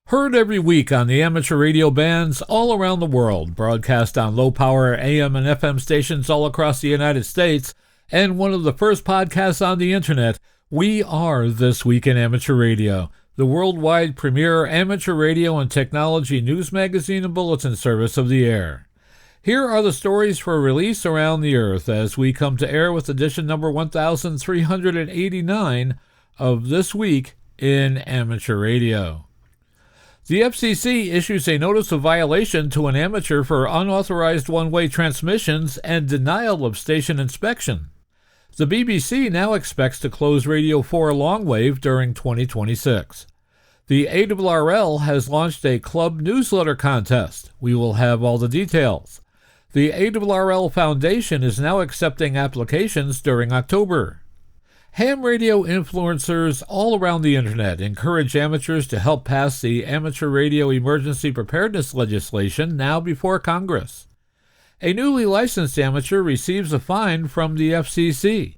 Heard every week on the amateur radio bands all around the world, broadcast on low-power AM and FM stations all across the United States, and one of the first podcasts on the internet, we are This Week in Amateur Radio, the worldwide premier amateur radio and technology news magazine and bulletin service of the air. Here are the stories for release around the earth as we come to air with edition number 1389 of This Week in Amateur Radio. The FCC issues a notice of violation to an amateur for unauthorized one-way transmissions and denial of station inspection. The BBC now expects to close Radio 4 Longwave during 2026. The ARRL has launched a club newsletter contest. We will have all the details. The ARRL Foundation is now accepting applications during October. Ham radio influencers all around the internet encourage amateurs to help pass the amateur radio emergency preparedness legislation now before Congress. A newly licensed amateur receives a fine from the FCC.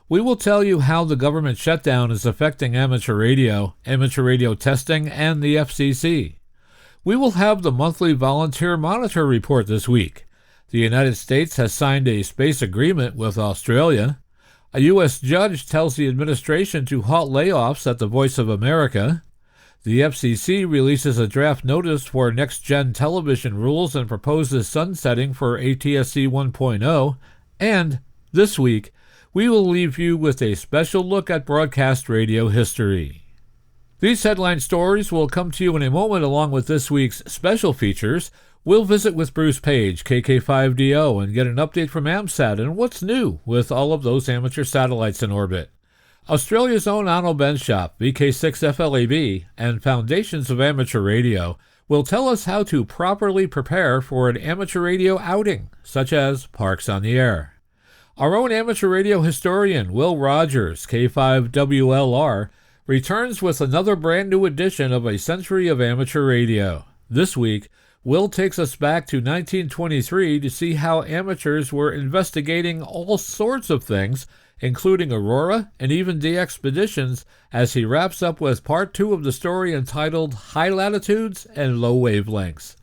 We will tell you how the government shutdown is affecting amateur radio testing, and the FCC. We will have the monthly volunteer monitor report this week. The United States has signed a space agreement with Australia. A U.S. judge tells the administration to halt layoffs at the Voice of America. The FCC releases a draft notice for next-gen television rules and proposes sunsetting for ATSC 1.0. And this week, we will leave you with a special look at broadcast radio history. These headline stories will come to you in a moment along with this week's special features. We'll visit with Bruce Page, KK5DO, and get an update from AMSAT and what's new with all of those amateur satellites in orbit. Australia's own Onno Ben Shop, VK6FLAB, and Foundations of Amateur Radio will tell us how to properly prepare for an amateur radio outing, such as Parks on the Air. Our own amateur radio historian, Will Rogers, K5WLR, returns with another brand new edition of A Century of Amateur Radio. This week, Will takes us back to 1923 to see how amateurs were investigating all sorts of things, including Aurora and even de-expeditions, as he wraps up with part 2 of the story entitled High Latitudes and Low Wavelengths.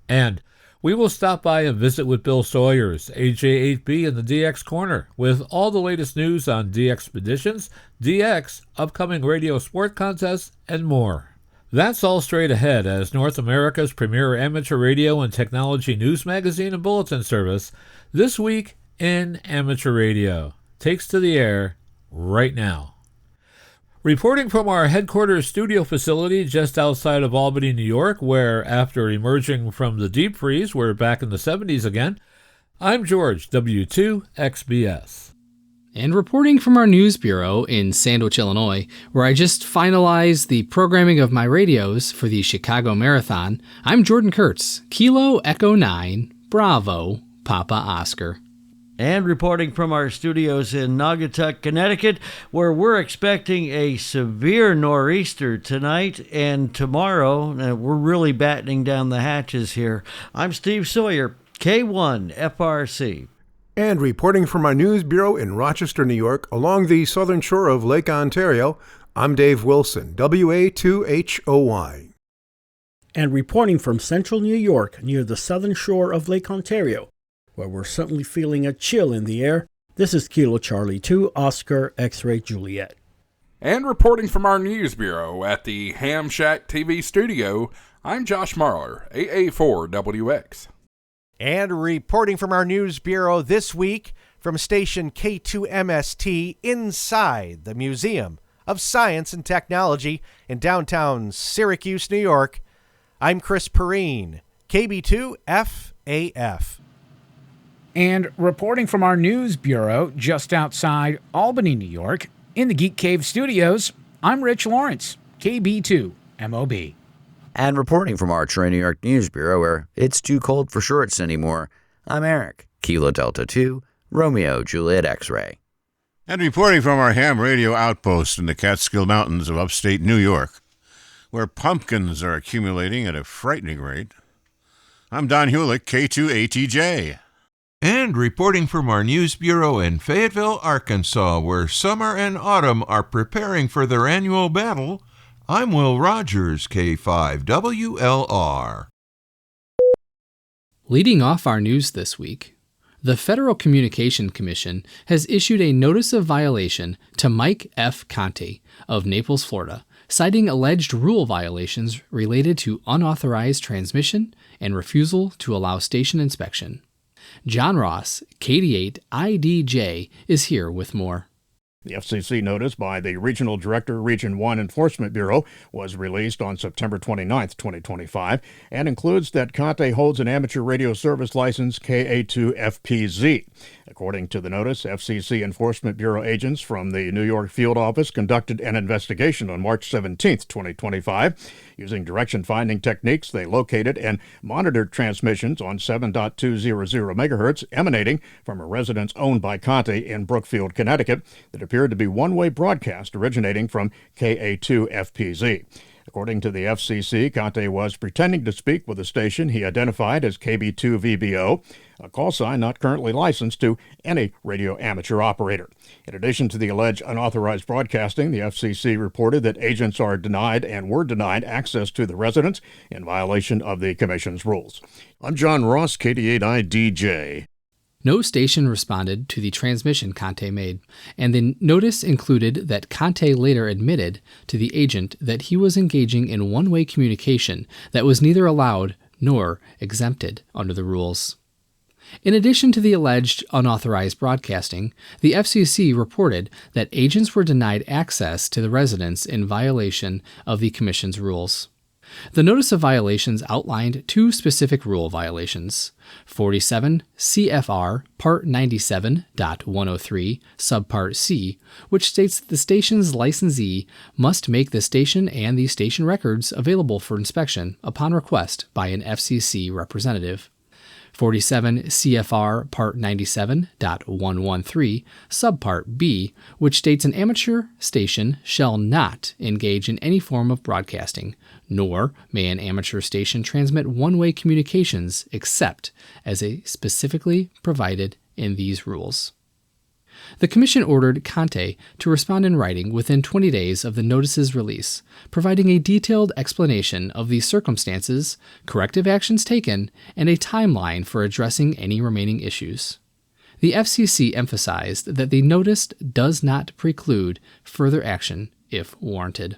And we will stop by and visit with Bill Sawyers, AJ8B in the DX Corner, with all the latest news on de-expeditions, DX, upcoming radio sport contests, and more. That's all straight ahead as North America's premier amateur radio and technology news magazine and bulletin service, This Week in Amateur Radio, takes to the air right now. Reporting from our headquarters studio facility just outside of Albany, New York, where after emerging from the deep freeze, we're back in the 70s again, I'm George, W2XBS. And reporting from our news bureau in Sandwich, Illinois, where I just finalized the programming of my radios for the Chicago Marathon, I'm Jordan Kurtz, Kilo Echo 9, Bravo, Papa Oscar. And reporting from our studios in Naugatuck, Connecticut, where we're expecting a severe nor'easter tonight and tomorrow. We're really battening down the hatches here. I'm Steve Sawyer, K1 FRC. And reporting from our news bureau in Rochester, New York, along the southern shore of Lake Ontario, I'm Dave Wilson, WA2HOY. And reporting from central New York, near the southern shore of Lake Ontario, where we're certainly feeling a chill in the air, this is Kilo Charlie 2, Oscar X-Ray Juliet. And reporting from our news bureau at the Ham Shack TV studio, I'm Josh Marler, AA4WX. And reporting from our news bureau this week from station K2MST inside the Museum of Science and Technology in downtown Syracuse, New York, I'm Chris Perrine, KB2FAF. And reporting from our news bureau just outside Albany, New York, in the Geek Cave studios, I'm Rich Lawrence, KB2MOB. And reporting from our Troy, New York News Bureau, where it's too cold for shorts anymore, I'm Eric, Kilo Delta 2, Romeo Juliet X-Ray. And reporting from our ham radio outpost in the Catskill Mountains of upstate New York, where pumpkins are accumulating at a frightening rate, I'm Don Hulick, K2ATJ. And reporting from our news bureau in Fayetteville, Arkansas, where summer and autumn are preparing for their annual battle, I'm Will Rogers, K5WLR. Leading off our news this week, the Federal Communication Commission has issued a notice of violation to Mike F. Conte of Naples, Florida, citing alleged rule violations related to unauthorized transmission and refusal to allow station inspection. John Ross, KD8IDJ, is here with more. The FCC notice by the Regional Director, Region 1 Enforcement Bureau was released on September 29, 2025, and includes that Conte holds an amateur radio service license KA2FPZ. According to the notice, FCC Enforcement Bureau agents from the New York field office conducted an investigation on March 17, 2025. Using direction-finding techniques, they located and monitored transmissions on 7.200 megahertz emanating from a residence owned by Conte in Brookfield, Connecticut, that appeared to be one-way broadcast originating from KA2FPZ. According to the FCC, Conte was pretending to speak with a station he identified as KB2VBO, a call sign not currently licensed to any radio amateur operator. In addition to the alleged unauthorized broadcasting, the FCC reported that agents are denied and were denied access to the residence in violation of the Commission's rules. I'm John Ross, KD8IDJ. No station responded to the transmission Conte made, and the notice included that Conte later admitted to the agent that he was engaging in one-way communication that was neither allowed nor exempted under the rules. In addition to the alleged unauthorized broadcasting, the FCC reported that agents were denied access to the residence in violation of the Commission's rules. The notice of violations outlined two specific rule violations: 47 CFR Part 97.103 Subpart C, which states that the station's licensee must make the station and the station records available for inspection upon request by an FCC representative. 47 CFR Part 97.113 Subpart B, which states an amateur station shall not engage in any form of broadcasting, nor may an amateur station transmit one-way communications except as specifically provided in these rules. The Commission ordered Conte to respond in writing within 20 days of the notice's release, providing a detailed explanation of the circumstances, corrective actions taken, and a timeline for addressing any remaining issues. The FCC emphasized that the notice does not preclude further action if warranted.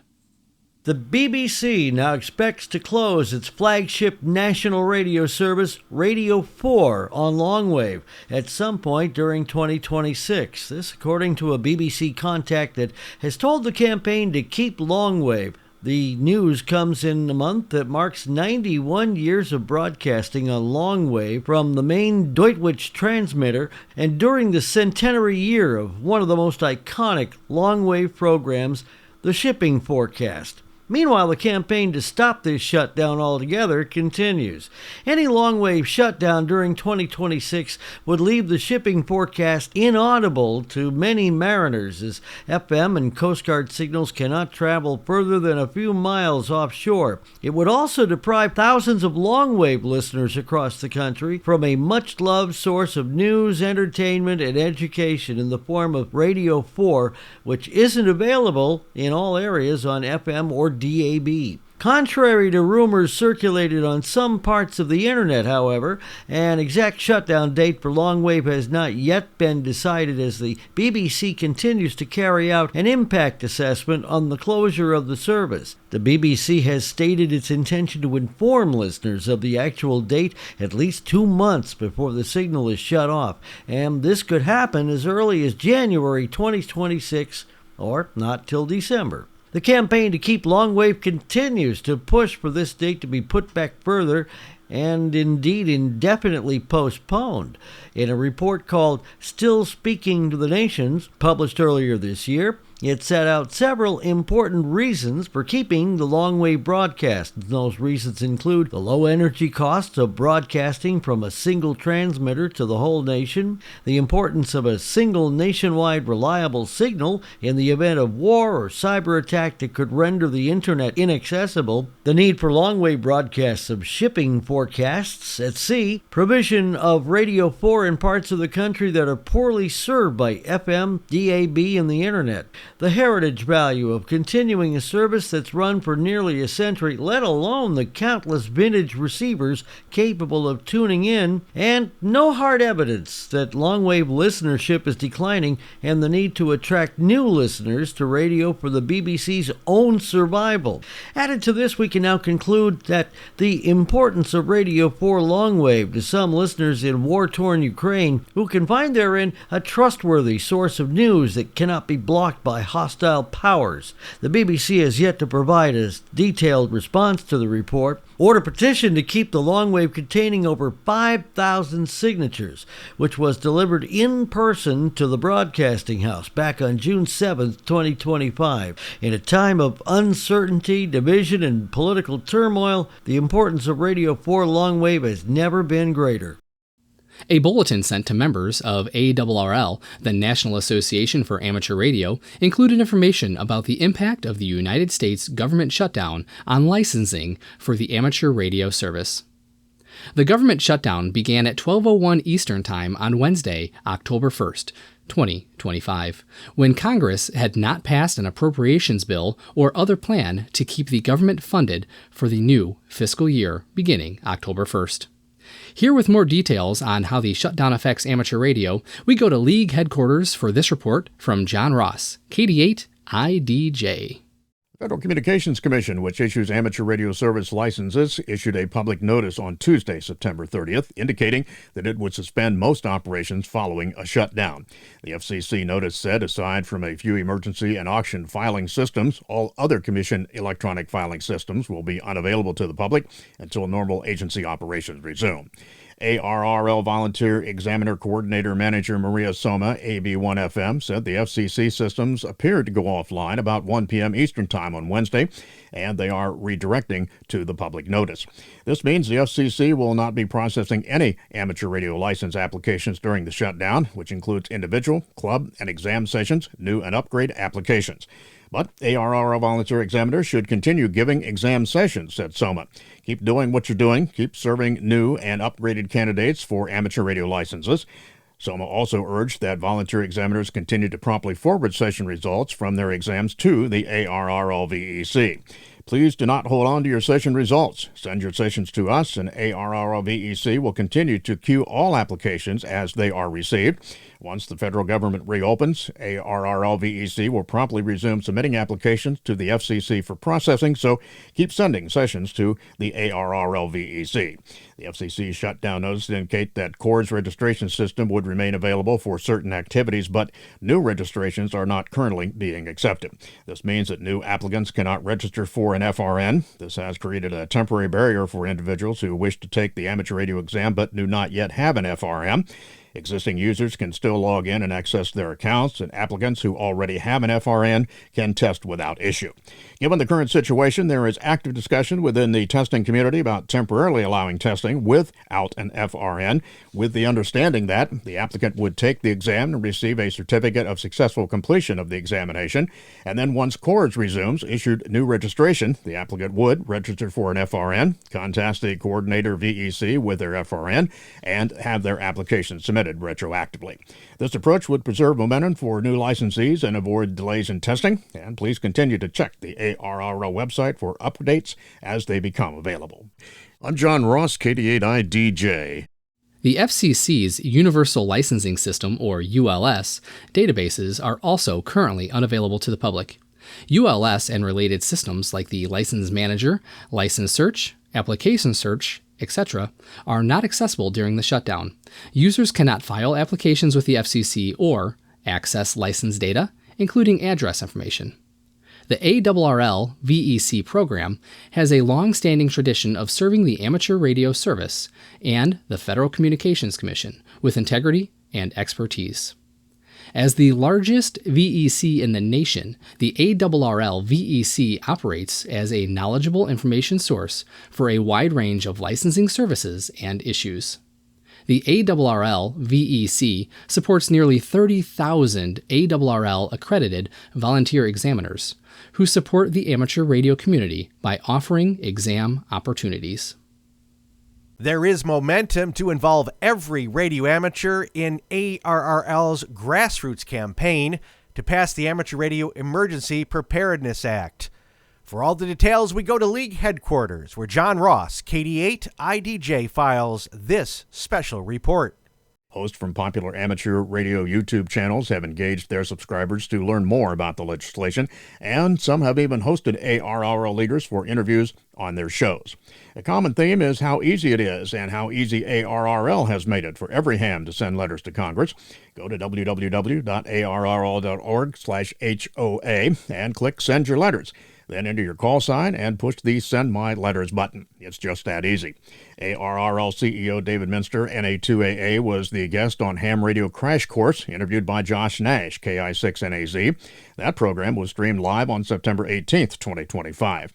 The BBC now expects to close its flagship national radio service, Radio 4, on longwave at some point during 2026. This according to a BBC contact that has told the campaign to keep longwave. The news comes in a month that marks 91 years of broadcasting on longwave from the main Deutschwitz transmitter, and during the centenary year of one of the most iconic longwave programs, the Shipping Forecast. Meanwhile, the campaign to stop this shutdown altogether continues. Any long-wave shutdown during 2026 would leave the shipping forecast inaudible to many mariners, as FM and Coast Guard signals cannot travel further than a few miles offshore. It would also deprive thousands of long-wave listeners across the country from a much-loved source of news, entertainment, and education in the form of Radio 4, which isn't available in all areas on FM or DAB. Contrary to rumors circulated on some parts of the internet, however, an exact shutdown date for longwave has not yet been decided, as the BBC continues to carry out an impact assessment on the closure of the service. The BBC has stated its intention to inform listeners of the actual date at least 2 months before the signal is shut off, and this could happen as early as January 2026 or not till December. The campaign to keep longwave continues to push for this date to be put back further and indeed indefinitely postponed. In a report called Still Speaking to the Nations, published earlier this year, it set out several important reasons for keeping the longwave broadcast. Those reasons include the low energy costs of broadcasting from a single transmitter to the whole nation, the importance of a single nationwide reliable signal in the event of war or cyber attack that could render the internet inaccessible, the need for longwave broadcasts of shipping forecasts at sea, provision of Radio 4 in parts of the country that are poorly served by FM, DAB, and the internet. the heritage value of continuing a service that's run for nearly a century, let alone the countless vintage receivers capable of tuning in, and no hard evidence that longwave listenership is declining and the need to attract new listeners to radio for the BBC's own survival. Added to this, we can now conclude that the importance of Radio 4 longwave to some listeners in war-torn Ukraine, who can find therein a trustworthy source of news that cannot be blocked by hostile powers. The BBC has yet to provide a detailed response to the report or to petition to keep the longwave containing over 5,000 signatures, which was delivered in person to the Broadcasting House back on June 7, 2025. In a time of uncertainty, division, and political turmoil, the importance of Radio 4 longwave has never been greater. A bulletin sent to members of ARRL, the National Association for Amateur Radio, included information about the impact of the United States government shutdown on licensing for the amateur radio service. The government shutdown began at 12:01 Eastern Time on Wednesday, October 1st, 2025, when Congress had not passed an appropriations bill or other plan to keep the government funded for the new fiscal year beginning October 1st. Here with more details on how the shutdown affects amateur radio, we go to League headquarters for this report from John Ross, KD8 IDJ. Federal Communications Commission, which issues amateur radio service licenses, issued a public notice on Tuesday, September 30th, indicating that it would suspend most operations following a shutdown. The FCC notice said, aside from a few emergency and auction filing systems, all other Commission electronic filing systems will be unavailable to the public until normal agency operations resume. ARRL Volunteer Examiner Coordinator Manager Maria Soma, AB1FM, said the FCC systems appeared to go offline about 1 p.m. Eastern Time on Wednesday, and they are redirecting to the public notice. This means the FCC will not be processing any amateur radio license applications during the shutdown, which includes individual, club, and exam sessions, new and upgrade applications. But ARRL volunteer examiners should continue giving exam sessions, said Soma. Keep doing what you're doing. Keep serving new and upgraded candidates for amateur radio licenses. Soma also urged that volunteer examiners continue to promptly forward session results from their exams to the ARRL VEC. Please do not hold on to your session results. Send your sessions to us, and ARRL VEC will continue to queue all applications as they are received. Once the federal government reopens, ARRL VEC will promptly resume submitting applications to the FCC for processing, so keep sending sessions to the ARRL VEC. The FCC shutdown notice indicate that CORD's registration system would remain available for certain activities, but new registrations are not currently being accepted. This means that new applicants cannot register for an FRN. This has created a temporary barrier for individuals who wish to take the amateur radio exam but do not yet have an FRN. Existing users can still log in and access their accounts, and applicants who already have an FRN can test without issue. Given the current situation, there is active discussion within the testing community about temporarily allowing testing without an FRN, with the understanding that the applicant would take the exam and receive a certificate of successful completion of the examination, and then once CORDS resumes issued new registration, the applicant would register for an FRN, contact the coordinator VEC with their FRN, and have their application submitted retroactively. This approach would preserve momentum for new licensees and avoid delays in testing, and please continue to check the ARRL website for updates as they become available. I'm John Ross, KD8IDJ. The FCC's Universal Licensing System, or ULS, databases are also currently unavailable to the public. ULS and related systems like the License Manager, License Search, Application Search, etc., are not accessible during the shutdown. Users cannot file applications with the FCC or access license data, including address information. The ARRL VEC program has a long-standing tradition of serving the amateur radio service and the Federal Communications Commission with integrity and expertise. As the largest VEC in the nation, the ARRL VEC operates as a knowledgeable information source for a wide range of licensing services and issues. The ARRL VEC supports nearly 30,000 ARRL-accredited volunteer examiners who support the amateur radio community by offering exam opportunities. There is momentum to involve every radio amateur in ARRL's grassroots campaign to pass the Amateur Radio Emergency Preparedness Act. For all the details, we go to League headquarters, where John Ross, KD8IDJ, files this special report. Hosts from popular amateur radio YouTube channels have engaged their subscribers to learn more about the legislation, and some have even hosted ARRL leaders for interviews on their shows. A common theme is how easy it is and how easy ARRL has made it for every ham to send letters to Congress. Go to www.arrl.org/HOA and click Send Your Letters. Then enter your call sign and push the Send My Letters button. It's just that easy. ARRL CEO David Minster, NA2AA, was the guest on Ham Radio Crash Course, interviewed by Josh Nash, KI6NAZ. That program was streamed live on September 18th, 2025.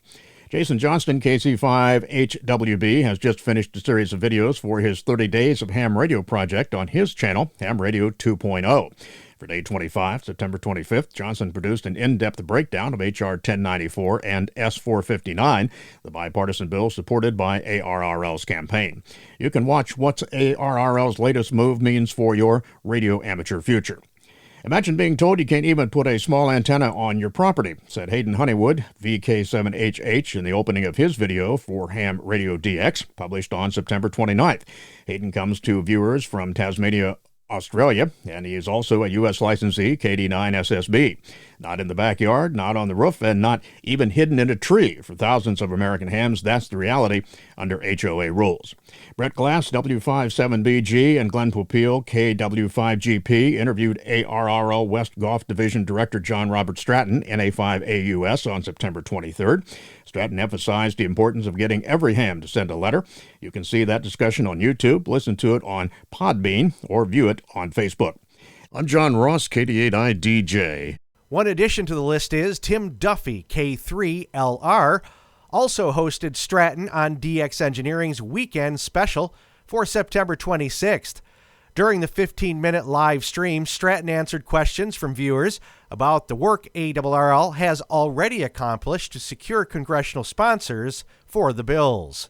Jason Johnston, KC5HWB, has just finished a series of videos for his 30 Days of Ham Radio project on his channel, Ham Radio 2.0. For Day 25, September 25th, Johnson produced an in-depth breakdown of H.R. 1094 and S-459, the bipartisan bill supported by ARRL's campaign. You can watch what ARRL's latest move means for your radio amateur future. Imagine being told you can't even put a small antenna on your property, said Hayden Honeywood, VK7HH, in the opening of his video for Ham Radio DX, published on September 29th. Hayden comes to viewers from Tasmania, Australia, and he is also a U.S. licensee, KD9SSB. Not in the backyard, not on the roof, and not even hidden in a tree. For thousands of American hams, that's the reality under HOA rules. Brett Glass, W57BG, and Glenn Popeil, KW5GP, interviewed ARRL West Golf Division Director John Robert Stratton, NA5AUS, on September 23rd. Stratton emphasized the importance of getting every ham to send a letter. You can see that discussion on YouTube, listen to it on Podbean, or view it on Facebook. I'm John Ross, KD8IDJ. One addition to the list is Tim Duffy, K3LR, also hosted Stratton on DX Engineering's Weekend Special for September 26th. During the 15-minute live stream, Stratton answered questions from viewers about the work ARRL has already accomplished to secure congressional sponsors for the bills.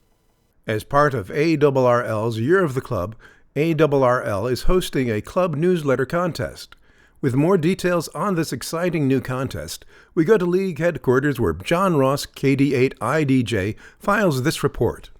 As part of ARRL's Year of the Club, ARRL is hosting a club newsletter contest. With more details on this exciting new contest, we go to League headquarters where John Ross, KD8IDJ, files this report.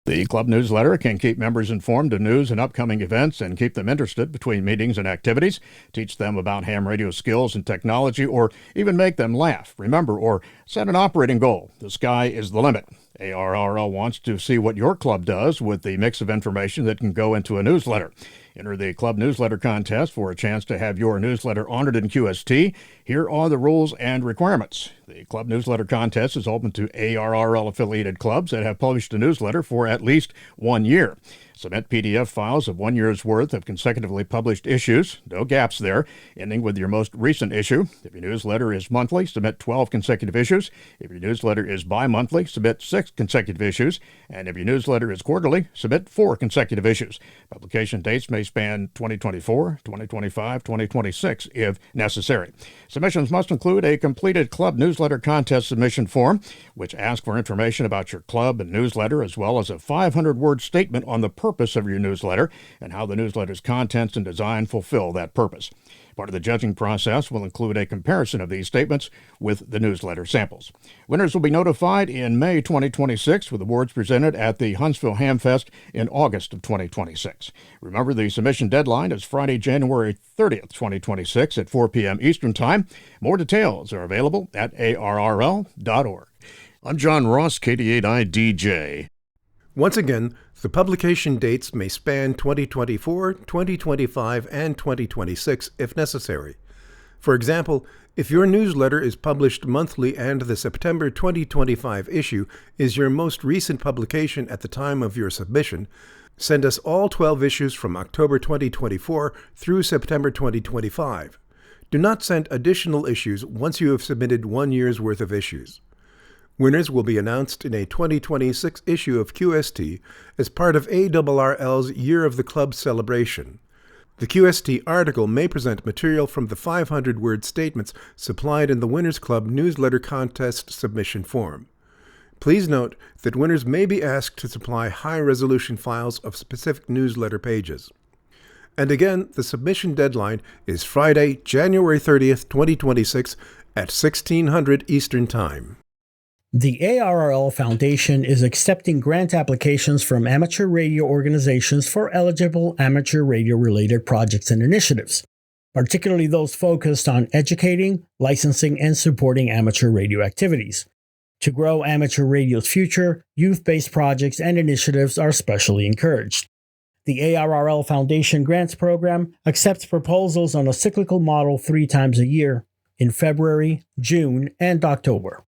The club newsletter can keep members informed of news and upcoming events and keep them interested between meetings and activities, teach them about ham radio skills and technology, or even make them laugh, remember, or set an operating goal. The sky is the limit. ARRL wants to see what your club does with the mix of information that can go into a newsletter. Enter the club newsletter contest for a chance to have your newsletter honored in QST. Here are the rules and requirements. The club newsletter contest is open to ARRL-affiliated clubs that have published a newsletter for at least 1 year. Submit PDF files of 1 year's worth of consecutively published issues, no gaps there, ending with your most recent issue. If your newsletter is monthly, submit 12 consecutive issues. If your newsletter is bi-monthly, submit 6 consecutive issues. And if your newsletter is quarterly, submit 4 consecutive issues. Publication dates may span 2024, 2025, 2026 if necessary. Submissions must include a completed club newsletter contest submission form, which asks for information about your club and newsletter, as well as a 500-word statement on the purpose of your newsletter and how the newsletter's contents and design fulfill that purpose. Part of the judging process will include a comparison of these statements with the newsletter samples. Winners will be notified in May 2026 with awards presented at the Huntsville Hamfest in August of 2026. Remember, the submission deadline is Friday, January 30th, 2026 at 4 p.m. Eastern Time. More details are available at arrl.org. I'm John Ross, KD8IDJ. Once again, the publication dates may span 2024, 2025, and 2026 if necessary. For example, if your newsletter is published monthly and the September 2025 issue is your most recent publication at the time of your submission, send us all 12 issues from October 2024 through September 2025. Do not send additional issues once you have submitted 1 year's worth of issues. Winners will be announced in a 2026 issue of QST as part of ARRL's Year of the Club celebration. The QST article may present material from the 500-word statements supplied in the Winners Club newsletter contest submission form. Please note that winners may be asked to supply high-resolution files of specific newsletter pages. And again, the submission deadline is Friday, January 30th, 2026 at 1600 Eastern Time. The ARRL Foundation is accepting grant applications from amateur radio organizations for eligible amateur radio-related projects and initiatives, particularly those focused on educating, licensing, and supporting amateur radio activities. To grow amateur radio's future, youth-based projects and initiatives are specially encouraged. The ARRL Foundation Grants Program accepts proposals on a cyclical model 3 times a year, in February, June, and October.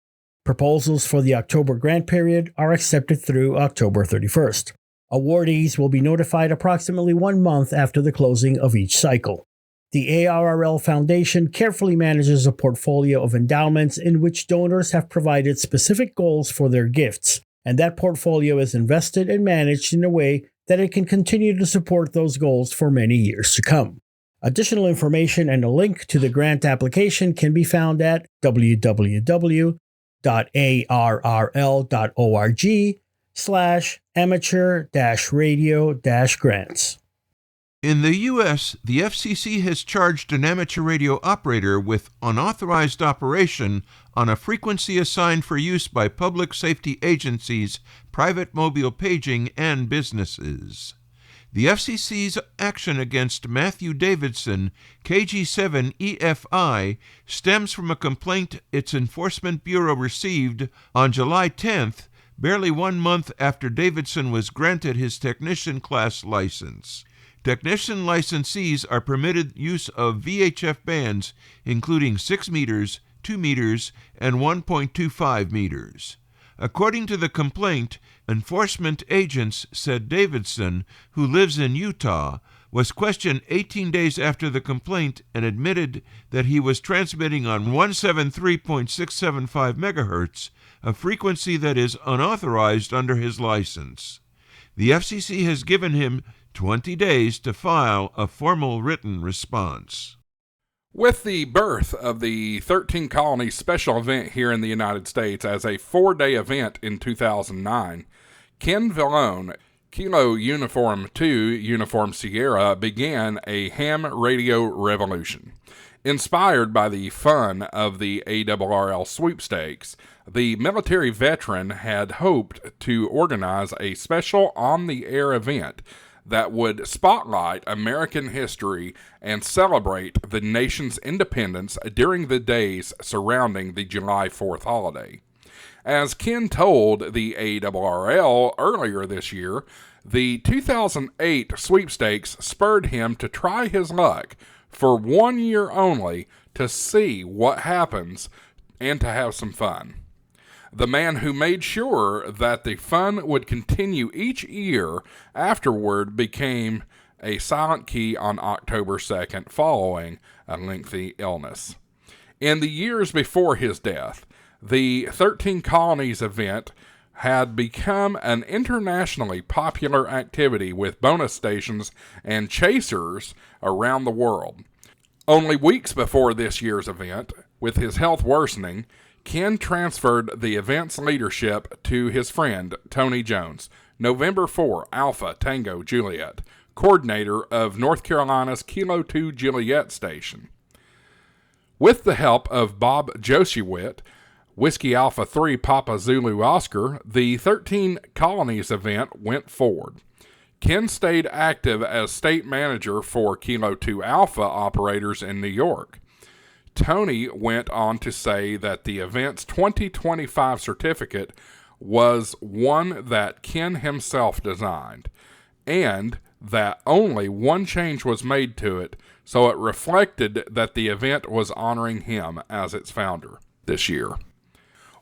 Proposals for the October grant period are accepted through October 31st. Awardees will be notified approximately 1 month after the closing of each cycle. The ARRL Foundation carefully manages a portfolio of endowments in which donors have provided specific goals for their gifts, and that portfolio is invested and managed in a way that it can continue to support those goals for many years to come. Additional information and a link to the grant application can be found at www.arrl.org/amateur-radio-grants. In the U.S., the FCC has charged an amateur radio operator with unauthorized operation on a frequency assigned for use by public safety agencies, private mobile paging, and businesses. The FCC's action against Matthew Davidson, KG7EFI, stems from a complaint its Enforcement Bureau received on July 10th, barely 1 month after Davidson was granted his technician class license. Technician licensees are permitted use of VHF bands, including 6 meters, 2 meters, and 1.25 meters. According to the complaint, enforcement agents said Davidson, who lives in Utah, was questioned 18 days after the complaint and admitted that he was transmitting on 173.675 megahertz, a frequency that is unauthorized under his license. The FCC has given him 20 days to file a formal written response. With the birth of the 13 Colonies special event here in the United States as a 4-day event in 2009, Ken Vallone, Kilo Uniform 2 Uniform Sierra, began a ham radio revolution. Inspired by the fun of the ARRL sweepstakes, the military veteran had hoped to organize a special on-the-air event that would spotlight American history and celebrate the nation's independence during the days surrounding the July 4th holiday. As Ken told the ARRL earlier this year, the 2008 sweepstakes spurred him to try his luck for 1 year only to see what happens and to have some fun. The man who made sure that the fun would continue each year afterward became a silent key on October 2nd following a lengthy illness. In the years before his death, the 13 Colonies event had become an internationally popular activity with bonus stations and chasers around the world. Only weeks before this year's event, with his health worsening, Ken transferred the event's leadership to his friend, Tony Jones, November 4 Alpha Tango Juliet, coordinator of North Carolina's Kilo 2 Juliet station. With the help of Bob Josiewicz, Whiskey Alpha 3 Papa Zulu Oscar, the 13 Colonies event went forward. Ken stayed active as state manager for Kilo 2 Alpha operators in New York. Tony went on to say that the event's 2025 certificate was one that Ken himself designed, and that only one change was made to it, so it reflected that the event was honoring him as its founder this year.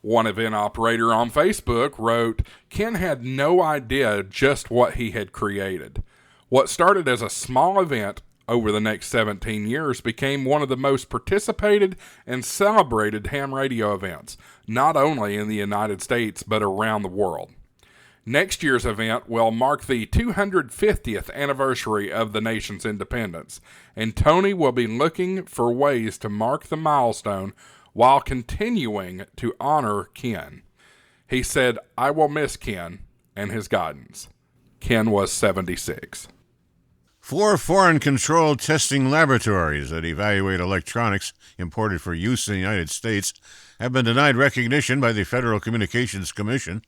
One event operator on Facebook wrote, Ken had no idea just what he had created. What started as a small event over the next 17 years became one of the most participated and celebrated ham radio events, not only in the United States but around the world. Next year's event will mark the 250th anniversary of the nation's independence, and Tony will be looking for ways to mark the milestone while continuing to honor Ken. He said, I will miss Ken and his guidance. Ken was 76. 4 foreign controlled testing laboratories that evaluate electronics imported for use in the United States have been denied recognition by the Federal Communications Commission.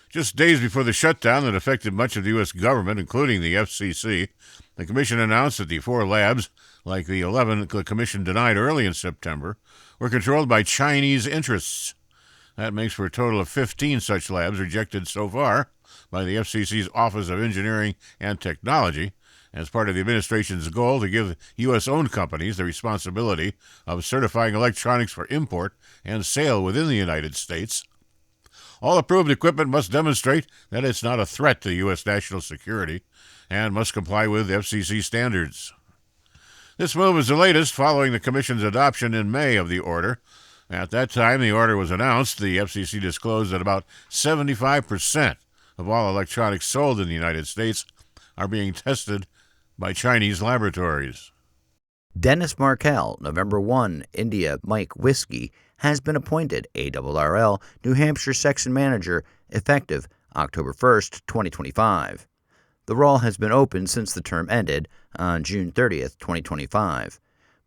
Just days before the shutdown that affected much of the U.S. government, including the FCC, the Commission announced that the 4 labs, like the 11 the Commission denied early in September, were controlled by Chinese interests. That makes for a total of 15 such labs rejected so far by the FCC's Office of Engineering and Technology as part of the administration's goal to give U.S.-owned companies the responsibility of certifying electronics for import and sale within the United States. All approved equipment must demonstrate that it's not a threat to U.S. national security and must comply with FCC standards. This move is the latest following the Commission's adoption in May of the order. At that time the order was announced, the FCC disclosed that about 75% of all electronics sold in the United States are being tested by Chinese laboratories. Dennis Markell, November 1, India Mike Whiskey, has been appointed ARRL New Hampshire Section Manager effective October 1st, 2025. The role has been open since the term ended on June 30th, 2025.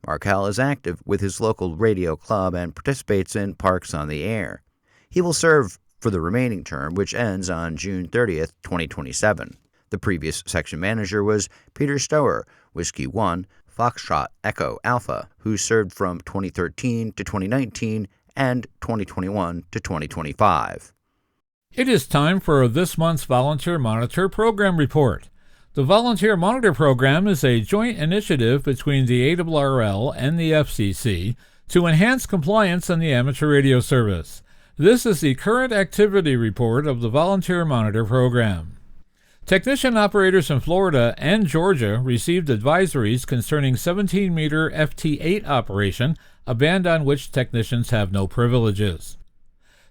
Markell is active with his local radio club and participates in Parks on the Air. He will serve for the remaining term, which ends on June 30th, 2027. The previous section manager was Peter Stower, Whiskey 1, Foxtrot Echo Alpha, who served from 2013 to 2019 and 2021 to 2025. It is time for this month's Volunteer Monitor Program Report. The Volunteer Monitor Program is a joint initiative between the ARRL and the FCC to enhance compliance in the amateur radio service. This is the current activity report of the Volunteer Monitor Program. Technician operators in Florida and Georgia received advisories concerning 17-meter FT8 operation, a band on which technicians have no privileges.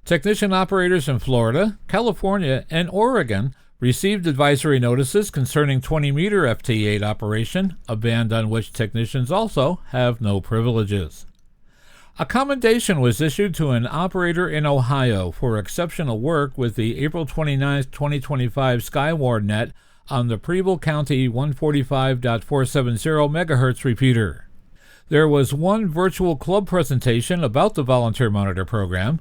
Technician operators in Florida, California, and Oregon received advisory notices concerning 20-meter FT8 operation, a band on which technicians also have no privileges. A commendation was issued to an operator in Ohio for exceptional work with the April 29, 2025 Skyward net on the Preble County 145.470 MHz repeater. There was one virtual club presentation about the Volunteer Monitor Program,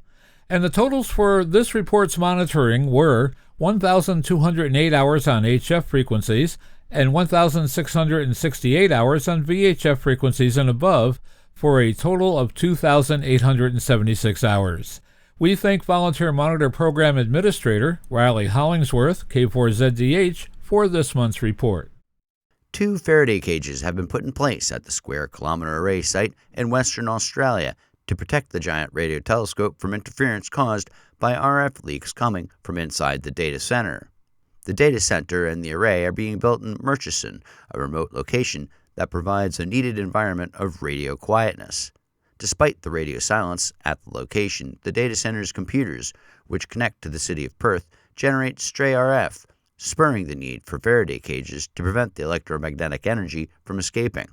and the totals for this report's monitoring were 1,208 hours on HF frequencies and 1,668 hours on VHF frequencies and above, for a total of 2,876 hours. We thank Volunteer Monitor Program Administrator Riley Hollingsworth, K4ZDH, for this month's report. 2 Faraday cages have been put in place at the Square Kilometre Array site in Western Australia to protect the giant radio telescope from interference caused by RF leaks coming from inside the data center. The data center and the array are being built in Murchison, a remote location that provides a needed environment of radio quietness. Despite the radio silence at the location, the data center's computers, which connect to the city of Perth, generate stray RF, spurring the need for Faraday cages to prevent the electromagnetic energy from escaping.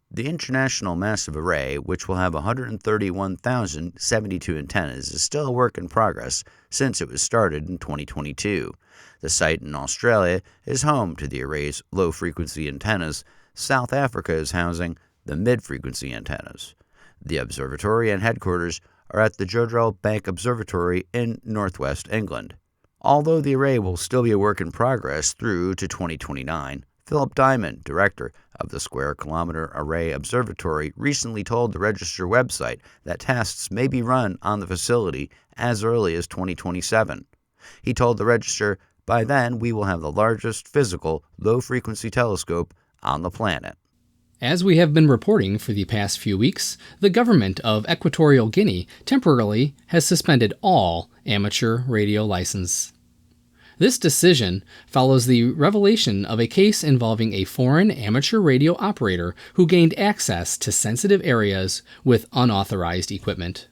The International Massive Array, which will have 131,072 antennas, is still a work in progress since it was started in 2022. The site in Australia is home to the array's low-frequency antennas. South Africa is housing the mid-frequency antennas. The observatory and headquarters are at the Jodrell Bank Observatory in northwest England. Although the array will still be a work in progress through to 2029, Philip Diamond, director of the Square Kilometre Array Observatory, recently told the Register website that tests may be run on the facility as early as 2027. He told the Register, "By then we will have the largest physical low-frequency telescope on the planet." As we have been reporting for the past few weeks, the government of Equatorial Guinea temporarily has suspended all amateur radio license. This decision follows the revelation of a case involving a foreign amateur radio operator who gained access to sensitive areas with unauthorized equipment.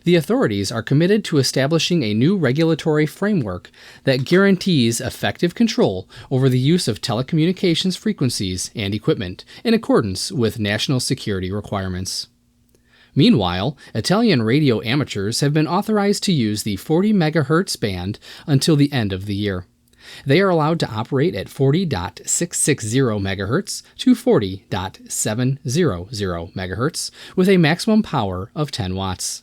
The authorities are committed to establishing a new regulatory framework that guarantees effective control over the use of telecommunications frequencies and equipment in accordance with national security requirements. Meanwhile, Italian radio amateurs have been authorized to use the 40 MHz band until the end of the year. They are allowed to operate at 40.660 MHz to 40.700 MHz with a maximum power of 10 watts.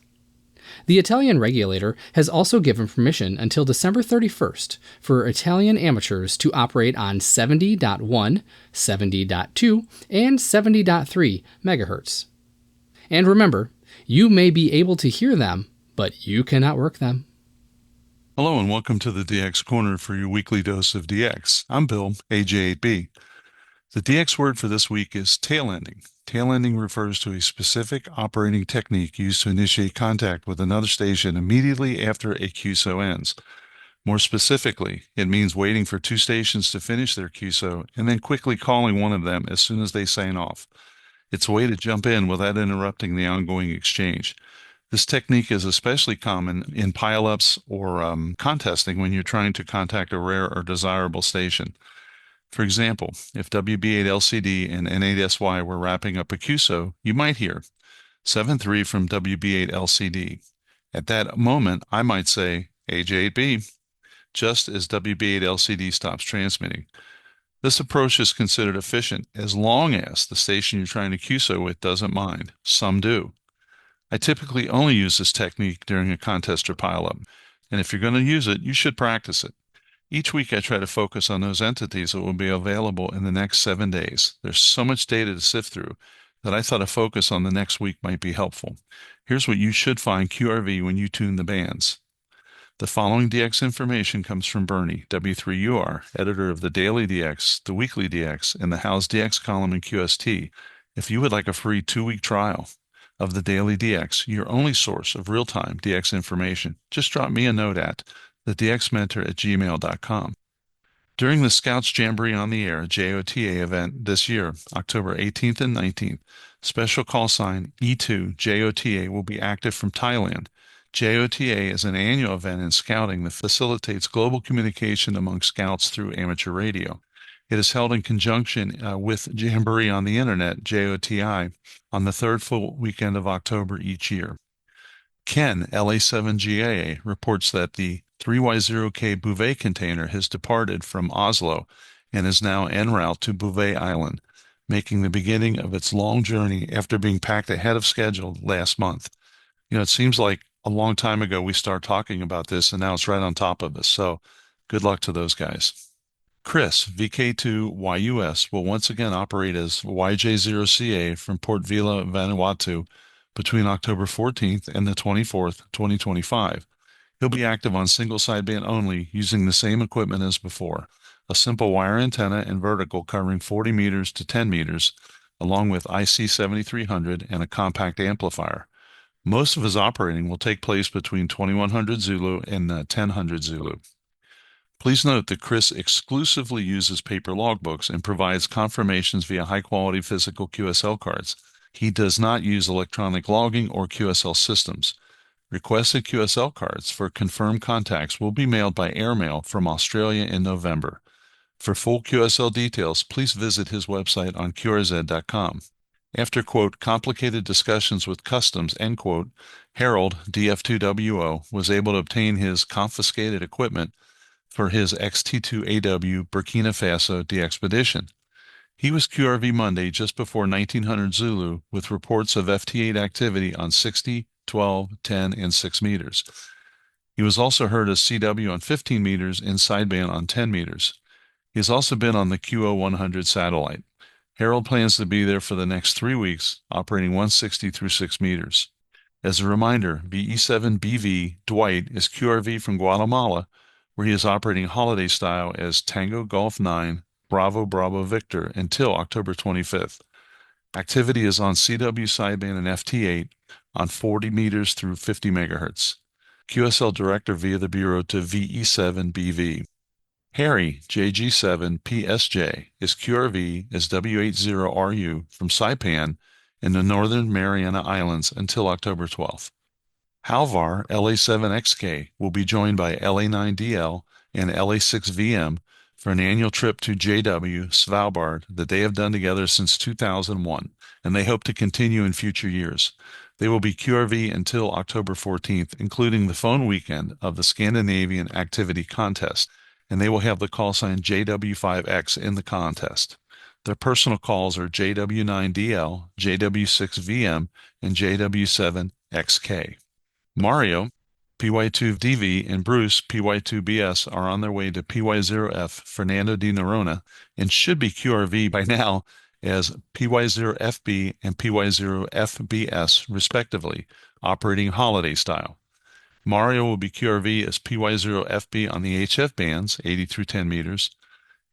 The Italian regulator has also given permission until December 31st for Italian amateurs to operate on 70.1, 70.2, and 70.3 MHz. And remember, you may be able to hear them, but you cannot work them. Hello and welcome to the DX Corner for your weekly dose of DX. I'm Bill, AJ8B. The DX word for this week is tail ending. Tail ending refers to a specific operating technique used to initiate contact with another station immediately after a QSO ends. More specifically, it means waiting for two stations to finish their QSO and then quickly calling one of them as soon as they sign off. It's a way to jump in without interrupting the ongoing exchange. This technique is especially common in pileups or contesting when you're trying to contact a rare or desirable station. For example, if WB8LCD and N8SY were wrapping up a QSO, you might hear 7.3 from WB8LCD. At that moment, I might say AJ8B, just as WB8LCD stops transmitting. This approach is considered efficient as long as the station you're trying to QSO with doesn't mind. Some do. I typically only use this technique during a contest or pileup, and if you're going to use it, you should practice it. Each week I try to focus on those entities that will be available in the next 7 days. There's so much data to sift through that I thought a focus on the next week might be helpful. Here's what you should find QRV when you tune the bands. The following DX information comes from Bernie, W3UR, editor of the Daily DX, the Weekly DX, and the How's DX column in QST. If you would like a free 2-week trial of the Daily DX, your only source of real-time DX information, just drop me a note at thedxmentor@gmail.com. During the Scouts Jamboree on the Air JOTA event this year, October 18th and 19th, special call sign E2 JOTA will be active from Thailand. JOTA is an annual event in scouting that facilitates global communication among scouts through amateur radio. It is held in conjunction with Jamboree on the Internet, JOTI, on the third full weekend of October each year. Ken, LA7GAA, reports that the 3Y0K Bouvet container has departed from Oslo and is now en route to Bouvet Island, making the beginning of its long journey after being packed ahead of schedule last month. It seems like a long time ago we started talking about this, and now it's right on top of us, so good luck to those guys. Chris, VK2YUS, will once again operate as YJ0CA from Port Vila, Vanuatu between October 14th and the 24th, 2025. He'll be active on single sideband only using the same equipment as before, a simple wire antenna and vertical covering 40 meters to 10 meters, along with IC7300 and a compact amplifier. Most of his operating will take place between 2100 Zulu and 1000 Zulu. Please note that Chris exclusively uses paper logbooks and provides confirmations via high-quality physical QSL cards. He does not use electronic logging or QSL systems. Requested QSL cards for confirmed contacts will be mailed by airmail from Australia in November. For full QSL details, please visit his website on QRZ.com. After, quote, complicated discussions with customs, end quote, Harold, DF2WO, was able to obtain his confiscated equipment for his XT2AW Burkina Faso DXpedition. He was QRV Monday just before 1900 Zulu with reports of FT8 activity on 60, 12, 10, and 6 meters. He was also heard as CW on 15 meters and sideband on 10 meters. He has also been on the QO100 satellite. Harold plans to be there for the next 3 weeks, operating 160 through 6 meters. As a reminder, VE7BV Dwight is QRV from Guatemala, where he is operating holiday style as Tango Golf 9, Bravo Bravo Victor until October 25th. Activity is on CW sideband and FT8 on 40 meters through 50 megahertz. QSL director via the Bureau to VE7BV. Harry, JG7PSJ, is QRV as W80RU from Saipan in the Northern Mariana Islands until October 12th. Halvar, LA7XK, will be joined by LA9DL and LA6VM for an annual trip to JW, Svalbard, that they have done together since 2001, and they hope to continue in future years. They will be QRV until October 14th, including the phone weekend of the Scandinavian Activity Contest. and they will have the call sign JW5X in the contest. Their personal calls are JW9DL, JW6VM, and JW7XK. Mario, PY2DV, and Bruce, PY2BS, are on their way to PY0F, Fernando de Noronha, and should be QRV by now as PY0FB and PY0FBS, respectively, operating holiday style. Mario will be QRV as PY0FB on the HF bands, 80 through 10 meters,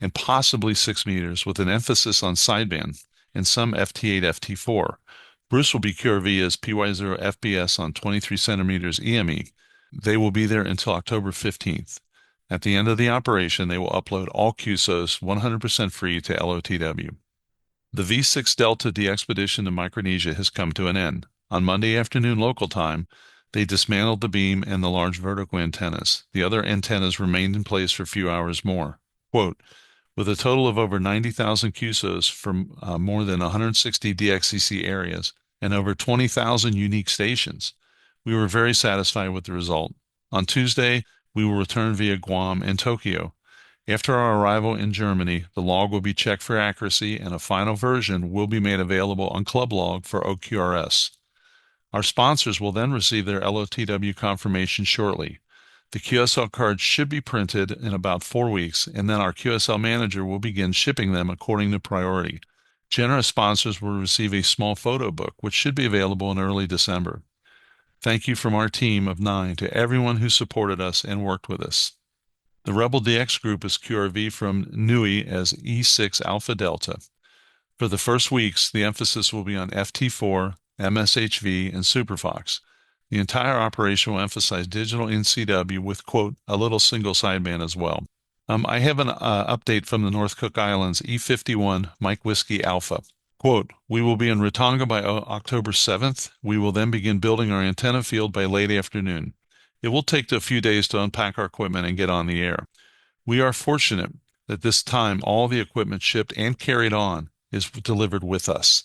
and possibly 6 meters, with an emphasis on sideband and some FT8, FT4. Bruce will be QRV as PY0FBS on 23 centimeters EME. They will be there until October 15th. At the end of the operation, they will upload all QSOs 100% free to LOTW. The V6 Delta de-expedition to Micronesia has come to an end. On Monday afternoon local time, they dismantled the beam and the large vertical antennas. The other antennas remained in place for a few hours more. Quote, with a total of over 90,000 QSOs from more than 160 DXCC areas and over 20,000 unique stations, we were very satisfied with the result. On Tuesday, we will return via Guam and Tokyo. After our arrival in Germany, the log will be checked for accuracy and a final version will be made available on Club Log for OQRS. Our sponsors will then receive their LOTW confirmation shortly. The QSL cards should be printed in about 4 weeks, and then our QSL manager will begin shipping them according to priority. Generous sponsors will receive a small photo book, which should be available in early December. Thank you from our team of 9 to everyone who supported us and worked with us. The Rebel DX group is QRV from NUI as E6 Alpha Delta. For the first weeks, the emphasis will be on FT4, MSHV, and SuperFox. The entire operation will emphasize digital NCW with, quote, a little single sideband as well. I have an update from the North Cook Islands, E51 Mike Whiskey Alpha. Quote, we will be in Ratonga by October 7th. We will then begin building our antenna field by late afternoon. It will take a few days to unpack our equipment and get on the air. We are fortunate that this time all the equipment shipped and carried on is delivered with us.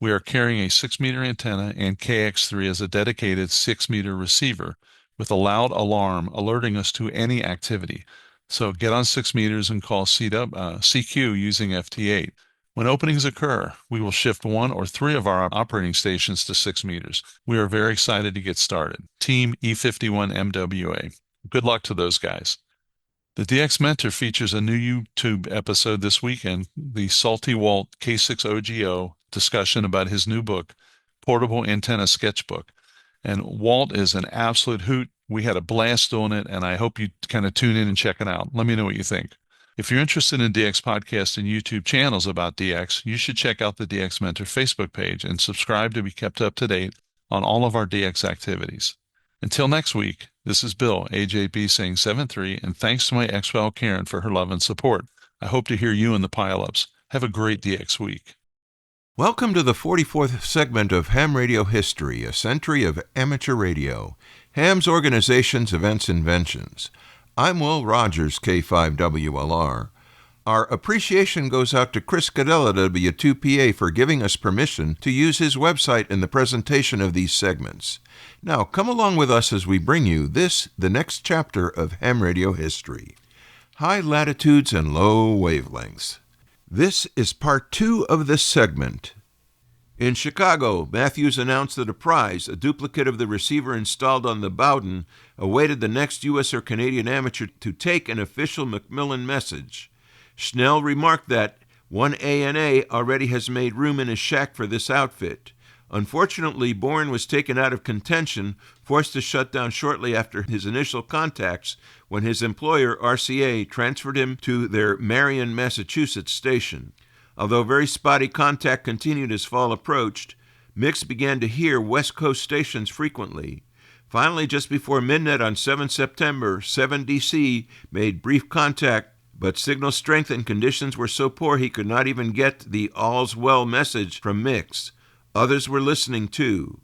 We are carrying a 6-meter antenna and KX3 as a dedicated 6-meter receiver with a loud alarm alerting us to any activity. So get on 6 meters and call CQ using FT8. When openings occur, we will shift 1 or 3 of our operating stations to 6 meters. We are very excited to get started. Team E51 MWA. Good luck to those guys. The DX Mentor features a new YouTube episode this weekend, the Salty Walt K6OGO discussion about his new book, Portable Antenna Sketchbook. And Walt is an absolute hoot. We had a blast doing it, and I hope you kind of tune in and check it out. Let me know what you think. If you're interested in DX podcasts and YouTube channels about DX, you should check out the DX Mentor Facebook page and subscribe to be kept up to date on all of our DX activities. Until next week, this is Bill, AJB, saying 7-3, and thanks to my ex-pal Karen for her love and support. I hope to hear you in the pile-ups. Have a great DX week. Welcome to the 44th segment of Ham Radio History, a century of amateur radio. Ham's Organizations, Events, Inventions. I'm Will Rogers, K5WLR. Our appreciation goes out to Chris Cadella, W2PA, for giving us permission to use his website in the presentation of these segments. Now, come along with us as we bring you the next chapter of ham radio history. High latitudes and low wavelengths. This is part 2 of this segment. In Chicago, Matthews announced that a prize, a duplicate of the receiver installed on the Bowden, awaited the next U.S. or Canadian amateur to take an official Macmillan message. Schnell remarked that one ANA already has made room in his shack for this outfit. Unfortunately, Bowen was taken out of contention, forced to shut down shortly after his initial contacts when his employer, RCA, transferred him to their Marion, Massachusetts station. Although very spotty contact continued as fall approached, Mix began to hear West Coast stations frequently. Finally, just before midnight on 7 September, 7DC made brief contact, but signal strength and conditions were so poor he could not even get the all's well message from Mix. Others were listening too.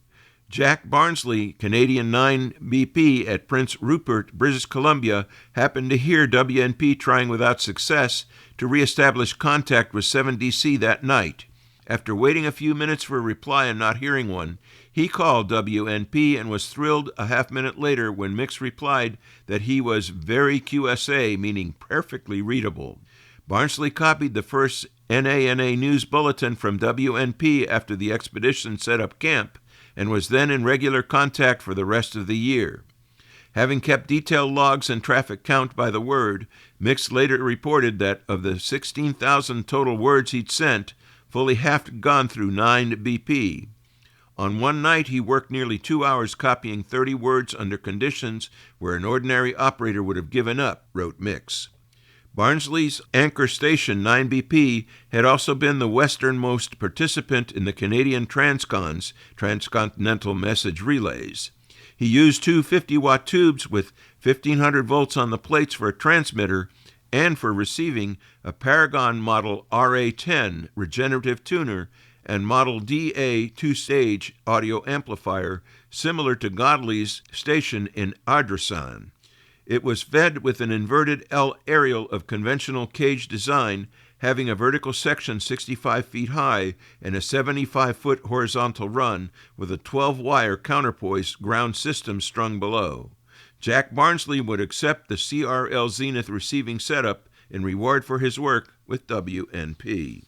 Jack Barnsley, Canadian 9 BP at Prince Rupert, British Columbia, happened to hear WNP trying without success to reestablish contact with 7DC that night. After waiting a few minutes for a reply and not hearing one, He called WNP and was thrilled a half-minute later when Mix replied that he was very QSA, meaning perfectly readable. Barnsley copied the first NANA news bulletin from WNP after the expedition set up camp and was then in regular contact for the rest of the year. Having kept detailed logs and traffic count by the word, Mix later reported that of the 16,000 total words he'd sent, fully half had gone through 9 BP. On one night, he worked nearly 2 hours copying 30 words under conditions where an ordinary operator would have given up, wrote Mix. Barnsley's anchor station, 9BP, had also been the westernmost participant in the Canadian Transcons, Transcontinental Message Relays. He used two 50-watt tubes with 1,500 volts on the plates for a transmitter and for receiving a Paragon Model RA10 regenerative tuner and Model DA two-stage audio amplifier similar to Godley's station in Ardrossan. It was fed with an inverted L aerial of conventional cage design, having a vertical section 65 feet high and a 75-foot horizontal run with a 12-wire counterpoise ground system strung below. Jack Barnsley would accept the CRL Zenith receiving setup in reward for his work with WNP.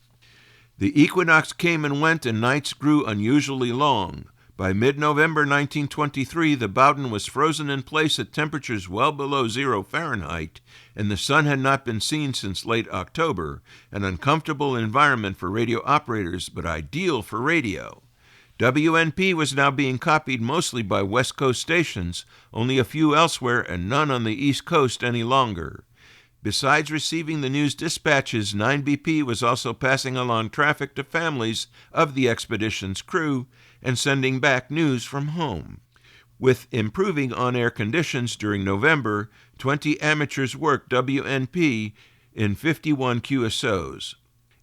The equinox came and went, and nights grew unusually long. By mid-November 1923, the Bowden was frozen in place at temperatures well below 0 Fahrenheit, and the sun had not been seen since late October, an uncomfortable environment for radio operators, but ideal for radio. WNP was now being copied mostly by West Coast stations, only a few elsewhere and none on the East Coast any longer. Besides receiving the news dispatches, 9BP was also passing along traffic to families of the expedition's crew and sending back news from home. With improving on-air conditions during November, 20 amateurs worked WNP in 51 QSOs.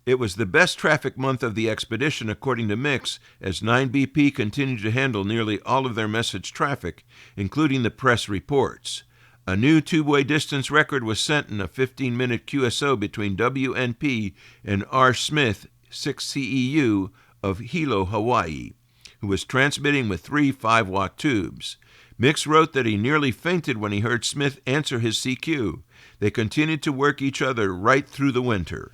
It was the best traffic month of the expedition, according to Mix, as 9BP continued to handle nearly all of their message traffic, including the press reports. A new two-way distance record was set in a 15-minute QSO between WNP and R. Smith, 6CEU, of Hilo, Hawaii, who was transmitting with 3 5-watt tubes. Mix wrote that he nearly fainted when he heard Smith answer his CQ. They continued to work each other right through the winter.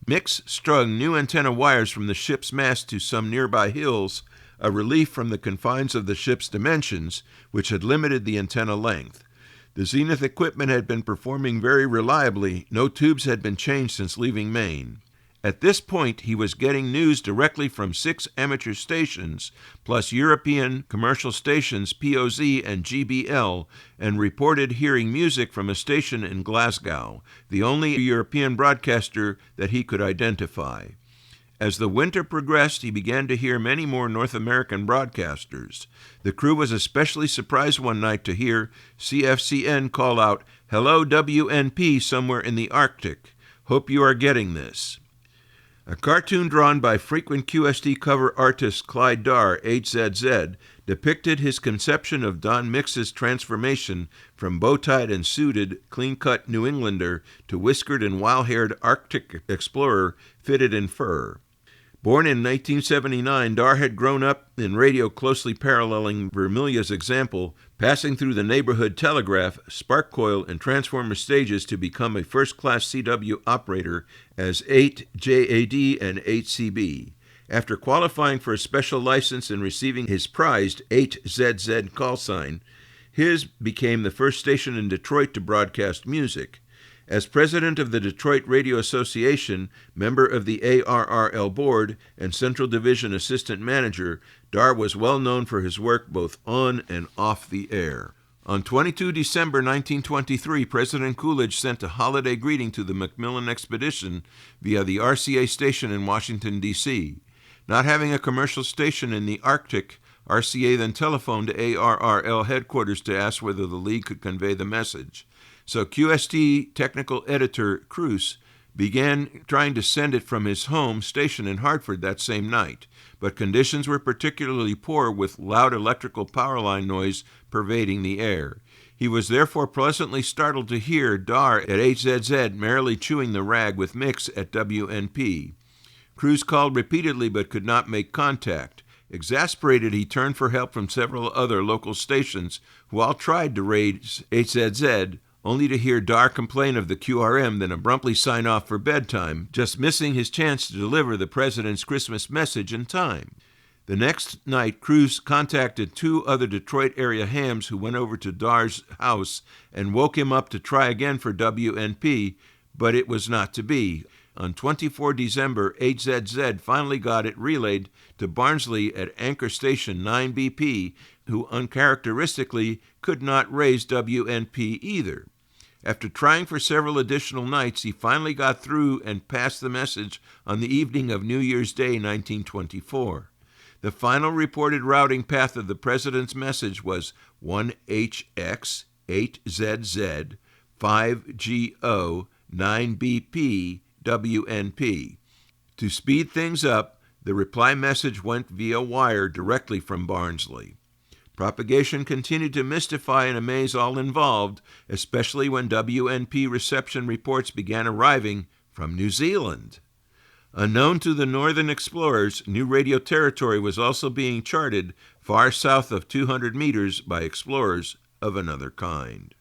Mix strung new antenna wires from the ship's mast to some nearby hills, a relief from the confines of the ship's dimensions, which had limited the antenna length. The Zenith equipment had been performing very reliably. No tubes had been changed since leaving Maine. At this point, he was getting news directly from 6 amateur stations, plus European commercial stations POZ and GBL, and reported hearing music from a station in Glasgow, the only European broadcaster that he could identify. As the winter progressed, he began to hear many more North American broadcasters. The crew was especially surprised one night to hear CFCN call out, "Hello WNP somewhere in the Arctic. Hope you are getting this." A cartoon drawn by frequent QST cover artist Clyde Darr, HZZ, depicted his conception of Don Mix's transformation from bow-tied and suited, clean-cut New Englander to whiskered and wild-haired Arctic explorer fitted in fur. Born in 1979, Darr had grown up in radio closely paralleling Vermilia's example, passing through the neighborhood telegraph, spark coil, and transformer stages to become a first-class CW operator as 8JAD and 8CB. After qualifying for a special license and receiving his prized 8ZZ call sign, his became the first station in Detroit to broadcast music. As president of the Detroit Radio Association, member of the ARRL board, and Central Division assistant manager, Darr was well known for his work both on and off the air. On 22 December 1923, President Coolidge sent a holiday greeting to the Macmillan expedition via the RCA station in Washington, D.C. Not having a commercial station in the Arctic, RCA then telephoned to ARRL headquarters to ask whether the League could convey the message. So QST technical editor Kurtz began trying to send it from his home station in Hartford that same night, but conditions were particularly poor with loud electrical power line noise pervading the air. He was therefore pleasantly startled to hear Darr at HZZ merrily chewing the rag with Mix at WNP. Kurtz called repeatedly but could not make contact. Exasperated, he turned for help from several other local stations who all tried to raise HZZ, only to hear Dar complain of the QRM, then abruptly sign off for bedtime, just missing his chance to deliver the president's Christmas message in time. The next night, crews contacted 2 other Detroit area hams who went over to Dar's house and woke him up to try again for WNP, but it was not to be. On 24 December, HZZ finally got it relayed to Barnsley at Anchor Station 9BP, who uncharacteristically could not raise WNP either. After trying for several additional nights, he finally got through and passed the message on the evening of New Year's Day, 1924. The final reported routing path of the president's message was 1HX 8ZZ 5GO 9BP WNP. To speed things up, the reply message went via wire directly from Barnsley. Propagation continued to mystify and amaze all involved, especially when WNP reception reports began arriving from New Zealand. Unknown to the northern explorers, new radio territory was also being charted far south of 200 meters by explorers of another kind.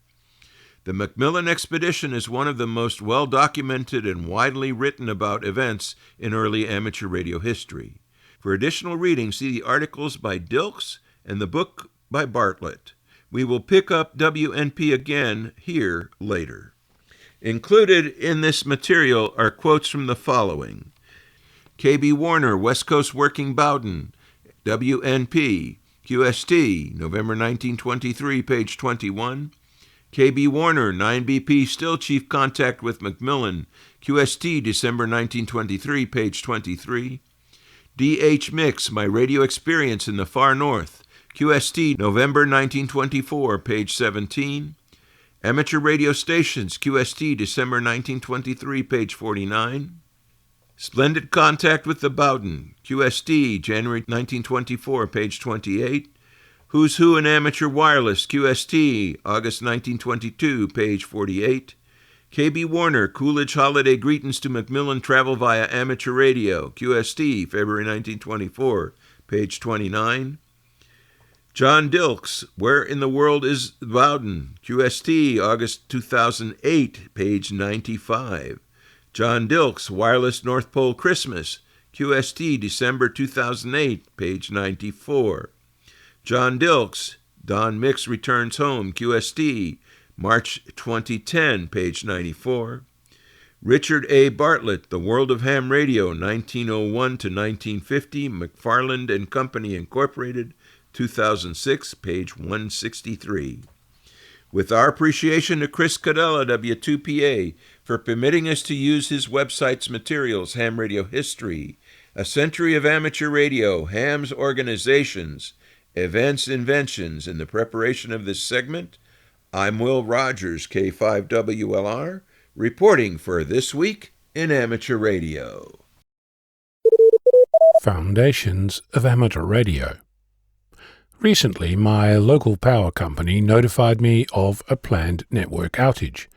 The Macmillan expedition is one of the most well-documented and widely written about events in early amateur radio history. For additional reading, see the articles by Dilks and the book by Bartlett. We will pick up WNP again here later. Included in this material are quotes from the following: K.B. Warner, West Coast Working Bowden, WNP, QST, November 1923, page 21. K.B. Warner, 9BP, still chief contact with Macmillan, QST, December 1923, page 23. D.H. Mix, My Radio Experience in the Far North, QST, November 1924, page 17. Amateur Radio Stations, QST, December 1923, page 49. Splendid Contact with the Bowden, QST, January 1924, page 28. Who's Who in Amateur Wireless, QST, August 1922, page 48. K.B. Warner, Coolidge Holiday Greetings to Macmillan Travel via Amateur Radio, QST, February 1924, page 29. John Dilks, Where in the World is Bowden, QST, August 2008, page 95. John Dilks, Wireless North Pole Christmas, QST, December 2008, page 94. John Dilks, Don Mix Returns Home, QST, March 2010, page 94. Richard A. Bartlett, The World of Ham Radio, 1901 to 1950, McFarland and Company, Incorporated, 2006, page 163. With our appreciation to Chris Cadella, W2PA, for permitting us to use his website's materials, Ham Radio History, A Century of Amateur Radio, Ham's Organizations, Events, Inventions, in the preparation of this segment, I'm Will Rogers, K5WLR, reporting for This Week in Amateur Radio. Foundations of Amateur Radio. Recently, my local power company notified me of a planned network outage.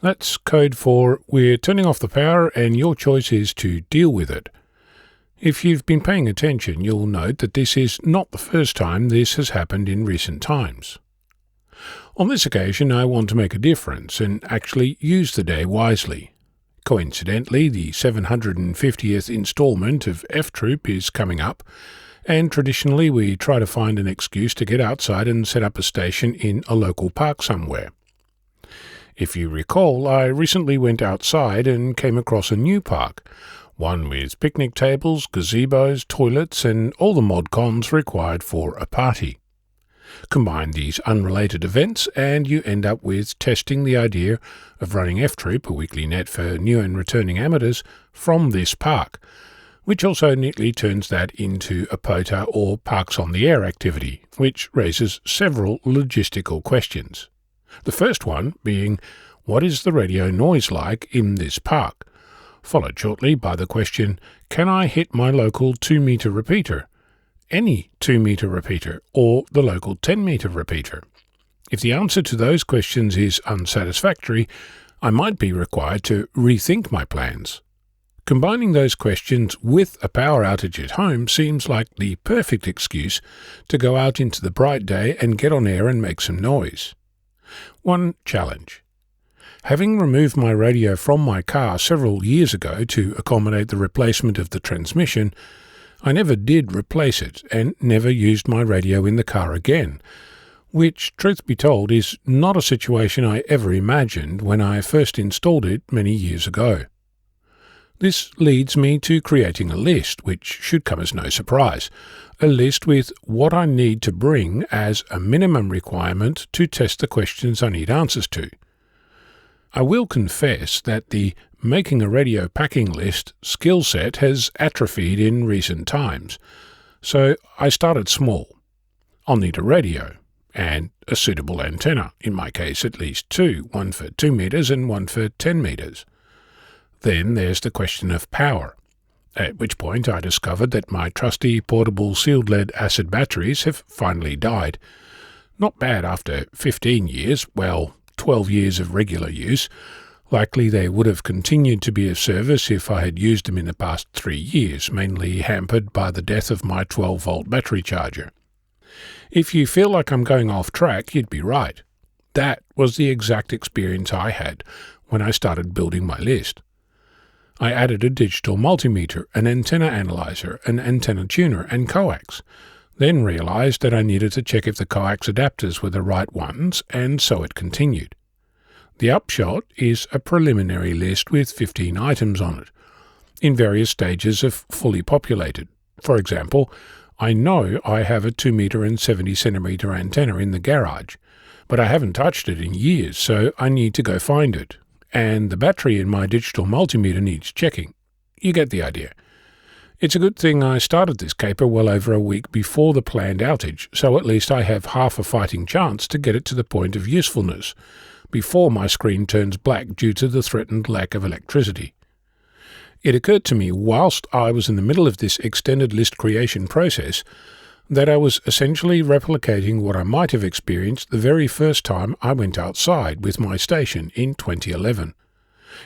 That's code for we're turning off the power and your choice is to deal with it. If you've been paying attention, you'll note that this is not the first time this has happened in recent times. On this occasion, I want to make a difference and actually use the day wisely. Coincidentally, the 750th installment of F-Troop is coming up, and traditionally we try to find an excuse to get outside and set up a station in a local park somewhere. If you recall, I recently went outside and came across a new park, one with picnic tables, gazebos, toilets, and all the mod cons required for a party. Combine these unrelated events and you end up with testing the idea of running F-Troop, a weekly net for new and returning amateurs, from this park, which also neatly turns that into a POTA or Parks on the Air activity, which raises several logistical questions. The first one being, what is the radio noise like in this park? Followed shortly by the question, can I hit my local 2-meter repeater, any 2-meter repeater, or the local 10-meter repeater? If the answer to those questions is unsatisfactory, I might be required to rethink my plans. Combining those questions with a power outage at home seems like the perfect excuse to go out into the bright day and get on air and make some noise. One challenge. Having removed my radio from my car several years ago to accommodate the replacement of the transmission, I never did replace it and never used my radio in the car again, which, truth be told, is not a situation I ever imagined when I first installed it many years ago. This leads me to creating a list, which should come as no surprise, a list with what I need to bring as a minimum requirement to test the questions I need answers to. I will confess that the making a radio packing list skill set has atrophied in recent times, so I started small. I'll need a radio, and a suitable antenna, in my case at least two, one for 2 meters and one for 10 meters. Then there's the question of power, at which point I discovered that my trusty portable sealed lead acid batteries have finally died. Not bad after 15 years, well, 12 years of regular use. Likely they would have continued to be of service if I had used them in the past 3 years, mainly hampered by the death of my 12-volt battery charger. If you feel like I'm going off track, you'd be right. That was the exact experience I had when I started building my list. I added a digital multimeter, an antenna analyzer, an antenna tuner, and coax, then realized that I needed to check if the coax adapters were the right ones, and so it continued. The upshot is a preliminary list with 15 items on it, in various stages of fully populated. For example, I know I have a 2 meter and 70 centimeter antenna in the garage, but I haven't touched it in years, so I need to go find it. And the battery in my digital multimeter needs checking. You get the idea. It's a good thing I started this caper well over a week before the planned outage, so at least I have half a fighting chance to get it to the point of usefulness, before my screen turns black due to the threatened lack of electricity. It occurred to me whilst I was in the middle of this extended list creation process that I was essentially replicating what I might have experienced the very first time I went outside with my station in 2011.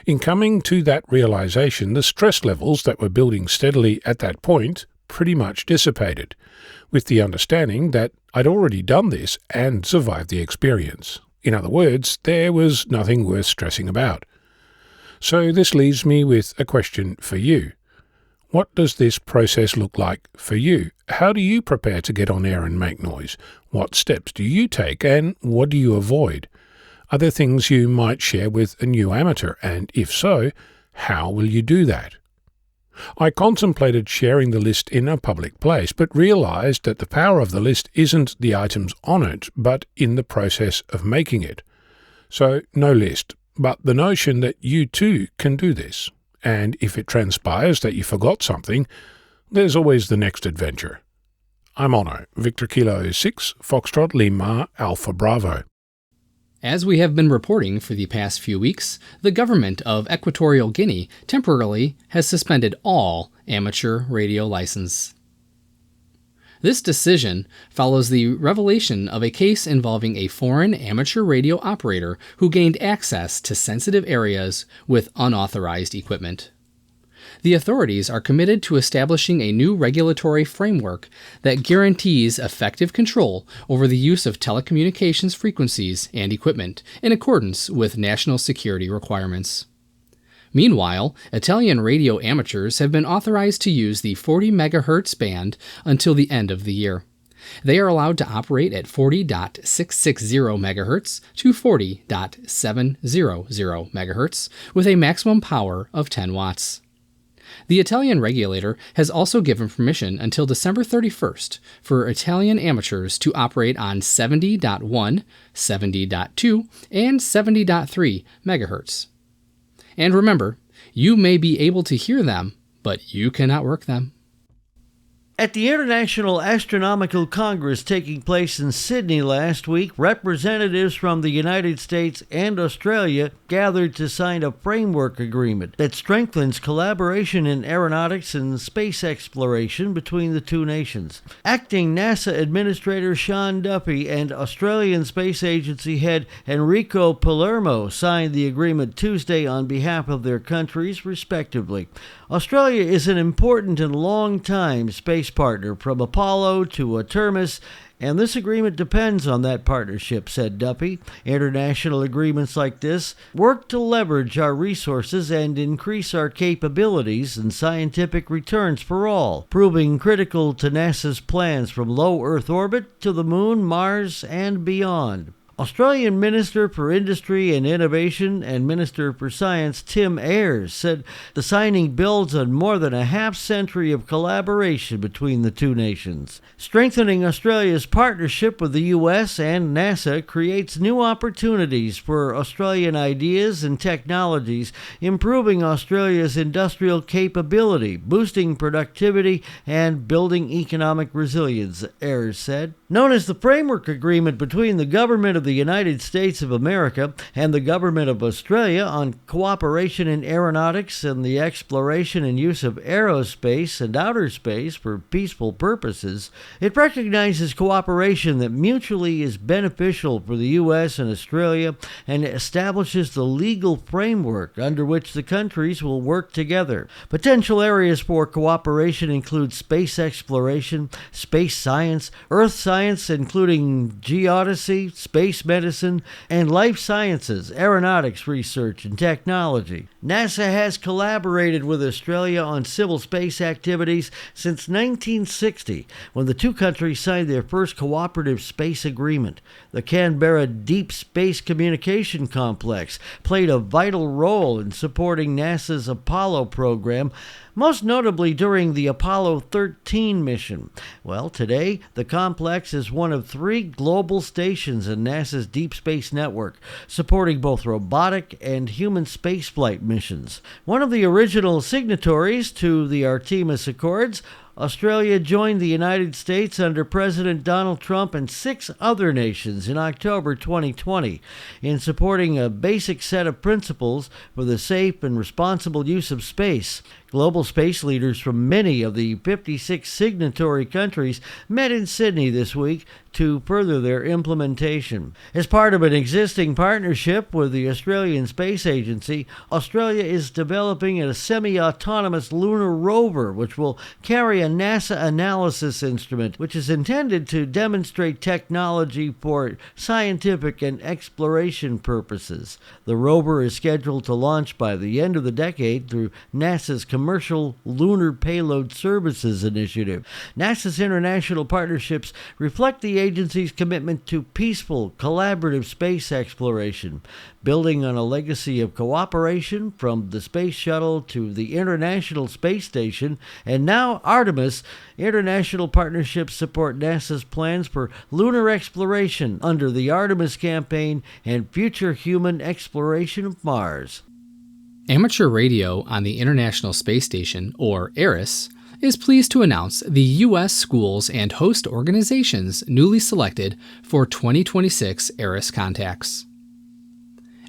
In coming to that realization, the stress levels that were building steadily at that point pretty much dissipated, with the understanding that I'd already done this and survived the experience. In other words, there was nothing worth stressing about. So this leaves me with a question for you. What does this process look like for you? How do you prepare to get on air and make noise? What steps do you take, and what do you avoid? Are there things you might share with a new amateur, and if so, how will you do that? I contemplated sharing the list in a public place, but realized that the power of the list isn't the items on it, but in the process of making it. So no list, but the notion that you too can do this. And if it transpires that you forgot something, there's always the next adventure. I'm Ono, Victor Kilo 6, Foxtrot Lima, Alpha Bravo. As we have been reporting for the past few weeks, the government of Equatorial Guinea temporarily has suspended all amateur radio license. This decision follows the revelation of a case involving a foreign amateur radio operator who gained access to sensitive areas with unauthorized equipment. The authorities are committed to establishing a new regulatory framework that guarantees effective control over the use of telecommunications frequencies and equipment in accordance with national security requirements. Meanwhile, Italian radio amateurs have been authorized to use the 40 MHz band until the end of the year. They are allowed to operate at 40.660 MHz to 40.700 MHz with a maximum power of 10 watts. The Italian regulator has also given permission until December 31st for Italian amateurs to operate on 70.1, 70.2, and 70.3 MHz. And remember, you may be able to hear them, but you cannot work them. At the International Astronomical Congress taking place in Sydney last week, representatives from the United States and Australia gathered to sign a framework agreement that strengthens collaboration in aeronautics and space exploration between the two nations. Acting NASA Administrator Sean Duffy and Australian Space Agency head Enrico Palermo signed the agreement Tuesday on behalf of their countries, respectively. Australia is an important and long-time space partner, from Apollo to Artemis, and this agreement depends on that partnership, said Duffy. International agreements like this work to leverage our resources and increase our capabilities and scientific returns for all, proving critical to NASA's plans from low Earth orbit to the Moon, Mars, and beyond. Australian Minister for Industry and Innovation and Minister for Science Tim Ayres said the signing builds on more than a half-century of collaboration between the two nations. Strengthening Australia's partnership with the U.S. and NASA creates new opportunities for Australian ideas and technologies, improving Australia's industrial capability, boosting productivity, and building economic resilience, Ayres said. Known as the Framework Agreement between the government of the United States of America and the government of Australia on cooperation in aeronautics and the exploration and use of aerospace and outer space for peaceful purposes, it recognizes cooperation that mutually is beneficial for the U.S. and Australia and establishes the legal framework under which the countries will work together. Potential areas for cooperation include space exploration, space science, earth science including geodesy, space medicine, and life sciences, aeronautics research, and technology. NASA has collaborated with Australia on civil space activities since 1960, when the two countries signed their first cooperative space agreement. The Canberra Deep Space Communication Complex played a vital role in supporting NASA's Apollo program, most notably during the Apollo 13 mission. Well, today, the complex is one of 3 global stations in NASA's Deep Space Network, supporting both robotic and human spaceflight missions. One of the original signatories to the Artemis Accords, Australia joined the United States under President Donald Trump and 6 other nations in October 2020 in supporting a basic set of principles for the safe and responsible use of space. Global space leaders from many of the 56 signatory countries met in Sydney this week to further their implementation. As part of an existing partnership with the Australian Space Agency, Australia is developing a semi-autonomous lunar rover which will carry a NASA analysis instrument, which is intended to demonstrate technology for scientific and exploration purposes. The rover is scheduled to launch by the end of the decade through NASA's Commercial Lunar Payload Services Initiative. NASA's international partnerships reflect the agency's commitment to peaceful, collaborative space exploration, building on a legacy of cooperation from the Space Shuttle to the International Space Station, and now Artemis. International partnerships support NASA's plans for lunar exploration under the Artemis campaign and future human exploration of Mars. Amateur radio on the International Space Station, or ARISS, is pleased to announce the U.S. schools and host organizations newly selected for 2026 ARISS contacts.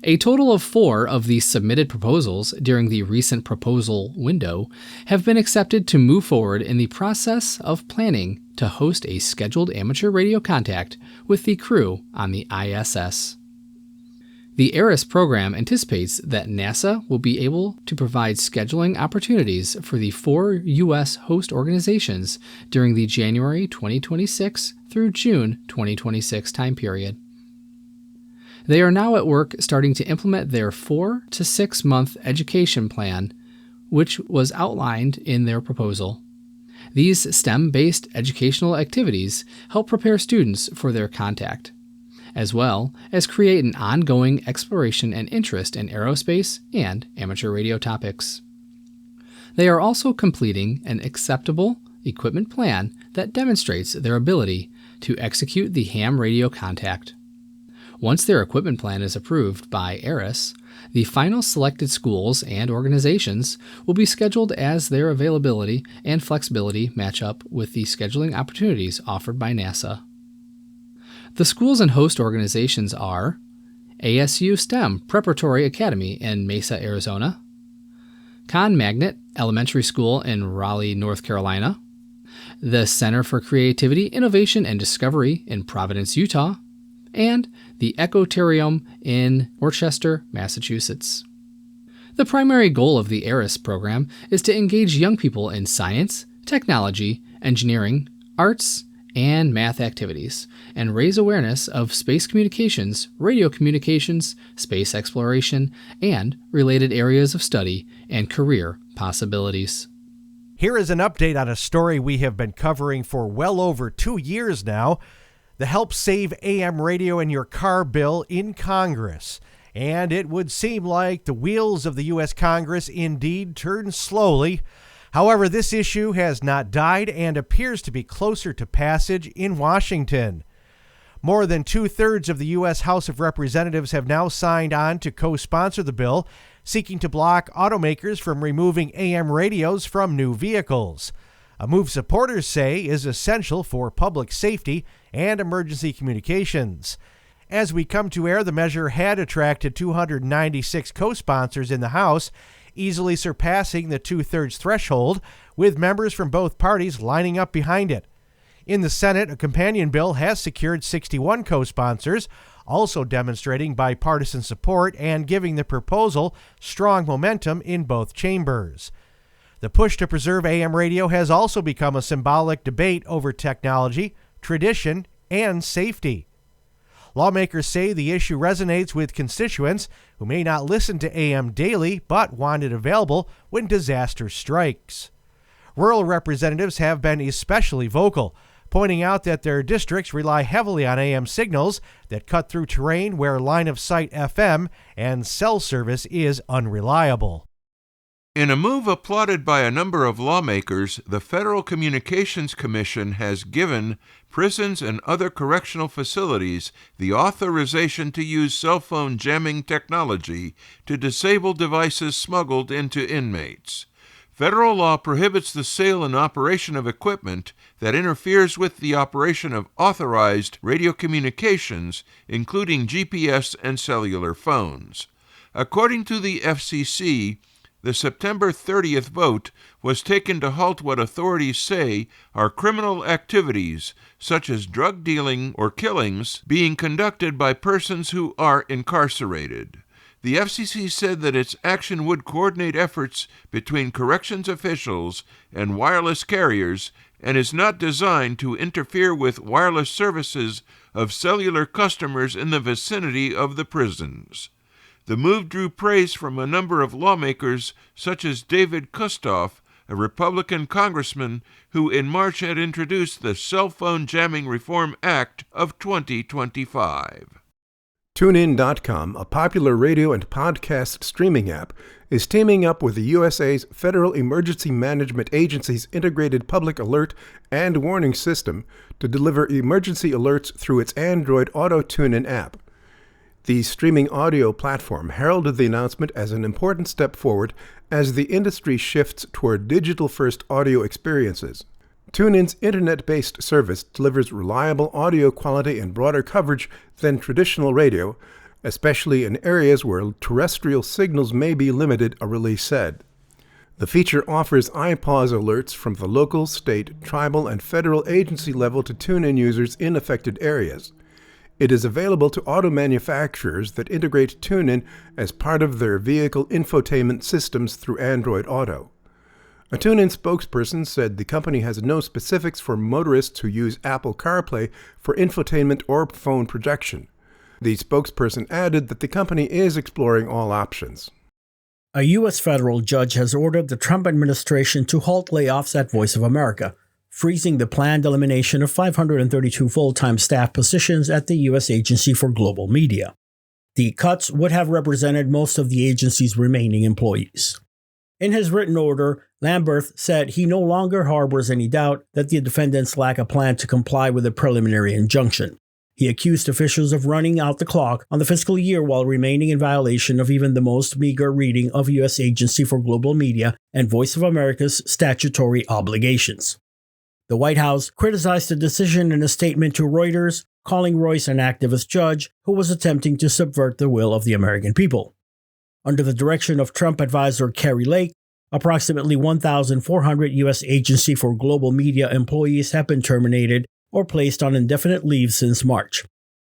A total of 4 of the submitted proposals during the recent proposal window have been accepted to move forward in the process of planning to host a scheduled amateur radio contact with the crew on the ISS. The ARISS program anticipates that NASA will be able to provide scheduling opportunities for the 4 U.S. host organizations during the January 2026 through June 2026 time period. They are now at work starting to implement their 4 to 6 month education plan, which was outlined in their proposal. These STEM-based educational activities help prepare students for their contact, as well as create an ongoing exploration and interest in aerospace and amateur radio topics. They are also completing an acceptable equipment plan that demonstrates their ability to execute the ham radio contact. Once their equipment plan is approved by ARISS, The final selected schools and organizations will be scheduled as their availability and flexibility match up with the scheduling opportunities offered by NASA. The schools and host organizations are ASU STEM Preparatory Academy in Mesa, Arizona, Con Magnet Elementary School in Raleigh, North Carolina, the Center for Creativity, Innovation, and Discovery in Providence, Utah, and the Ecotarium in Worcester, Massachusetts. The primary goal of the ARIS program is to engage young people in science, technology, engineering, arts, and math activities, and raise awareness of space communications, radio communications, space exploration, and related areas of study and career possibilities. Here is an update on a story we have been covering for well over 2 years now, the Help Save AM Radio in Your Car bill in Congress. And it would seem like the wheels of the U.S. Congress indeed turn slowly. However, this issue has not died and appears to be closer to passage in Washington. More than 2/3 of the U.S. House of Representatives have now signed on to co-sponsor the bill, seeking to block automakers from removing AM radios from new vehicles. A move supporters say is essential for public safety and emergency communications. As we come to air, the measure had attracted 296 co-sponsors in the House, easily surpassing the 2/3 threshold, with members from both parties lining up behind it. In the Senate, a companion bill has secured 61 co-sponsors, also demonstrating bipartisan support and giving the proposal strong momentum in both chambers. The push to preserve AM radio has also become a symbolic debate over technology, tradition, and safety. Lawmakers say the issue resonates with constituents who may not listen to AM daily but want it available when disaster strikes. Rural representatives have been especially vocal, pointing out that their districts rely heavily on AM signals that cut through terrain where line-of-sight FM and cell service is unreliable. In a move applauded by a number of lawmakers, the Federal Communications Commission has given prisons and other correctional facilities the authorization to use cell phone jamming technology to disable devices smuggled into inmates. Federal law prohibits the sale and operation of equipment that interferes with the operation of authorized radio communications, including GPS and cellular phones. According to the FCC, the September 30th vote was taken to halt what authorities say are criminal activities, such as drug dealing or killings, being conducted by persons who are incarcerated. The FCC said that its action would coordinate efforts between corrections officials and wireless carriers and is not designed to interfere with wireless services of cellular customers in the vicinity of the prisons. The move drew praise from a number of lawmakers, such as David Kustoff, a Republican congressman who in March had introduced the Cell Phone Jamming Reform Act of 2025. TuneIn.com, a popular radio and podcast streaming app, is teaming up with the USA's Federal Emergency Management Agency's integrated public alert and warning system to deliver emergency alerts through its Android Auto TuneIn app. The streaming audio platform heralded the announcement as an important step forward as the industry shifts toward digital-first audio experiences. TuneIn's internet-based service delivers reliable audio quality and broader coverage than traditional radio, especially in areas where terrestrial signals may be limited, a release said. The feature offers iPause alerts from the local, state, tribal, and federal agency level to TuneIn users in affected areas. It is available to auto manufacturers that integrate TuneIn as part of their vehicle infotainment systems through Android Auto. A TuneIn spokesperson said the company has no specifics for motorists who use Apple CarPlay for infotainment or phone projection. The spokesperson added that the company is exploring all options. A U.S. federal judge has ordered the Trump administration to halt layoffs at Voice of America, freezing the planned elimination of 532 full-time staff positions at the U.S. Agency for Global Media. The cuts would have represented most of the agency's remaining employees. In his written order, Lamberth said he no longer harbors any doubt that the defendants lack a plan to comply with the preliminary injunction. He accused officials of running out the clock on the fiscal year while remaining in violation of even the most meager reading of U.S. Agency for Global Media and Voice of America's statutory obligations. The White House criticized the decision in a statement to Reuters, calling Royce an activist judge who was attempting to subvert the will of the American people. Under the direction of Trump advisor Kari Lake, approximately 1,400 U.S. Agency for Global Media employees have been terminated or placed on indefinite leave since March.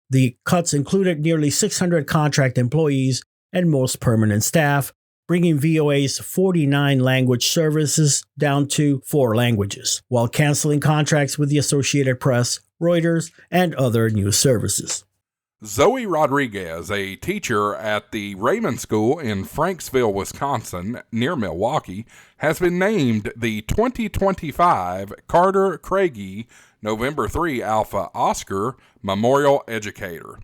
The cuts included nearly 600 contract employees and most permanent staff, bringing VOA's 49 language services down to 4 languages, while canceling contracts with the Associated Press, Reuters, and other news services. Zoe Rodriguez, a teacher at the Raymond School in Franksville, Wisconsin, near Milwaukee, has been named the 2025 Carter Craigie November 3 Alpha Oscar Memorial Educator.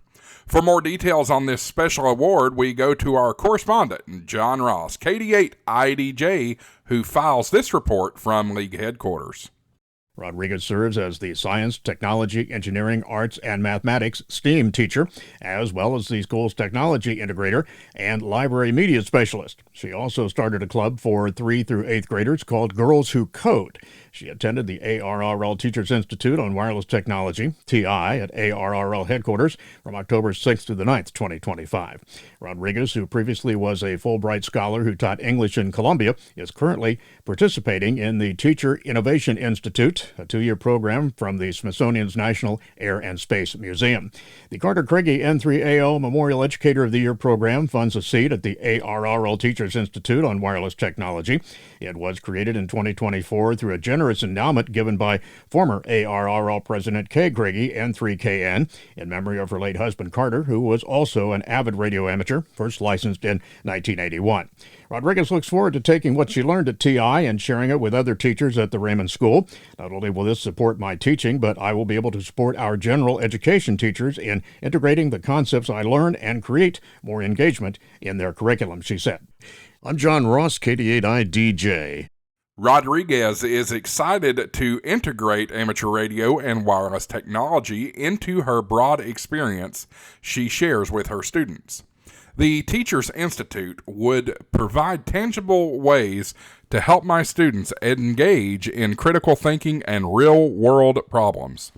For more details on this special award, we go to our correspondent, John Ross, KD8 IDJ, who files this report from League headquarters. Rodriguez serves as the Science, Technology, Engineering, Arts, and Mathematics STEAM teacher, as well as the school's technology integrator and library media specialist. She also started a club for 3 through 8th graders called Girls Who Code. She attended the ARRL Teachers Institute on Wireless Technology, TI, at ARRL headquarters from October 6th to the 9th, 2025. Rodriguez, who previously was a Fulbright scholar who taught English in Columbia, is currently participating in the Teacher Innovation Institute, a 2-year program from the Smithsonian's National Air and Space Museum. The Carter Craigie N3AO Memorial Educator of the Year program funds a seat at the ARRL Teachers Institute on Wireless Technology. It was created in 2024 through a generous endowment given by former ARRL President Kay Craigie, N3KN, in memory of her late husband Carter, who was also an avid radio amateur, first licensed in 1981. Rodriguez looks forward to taking what she learned at TI and sharing it with other teachers at the Raymond School. Not only will this support my teaching, but I will be able to support our general education teachers in integrating the concepts I learn and create more engagement in their curriculum, she said. I'm John Ross, KD8IDJ. Rodriguez is excited to integrate amateur radio and wireless technology into her broad experience she shares with her students. The Teachers Institute would provide tangible ways to help my students engage in critical thinking and real-world problems.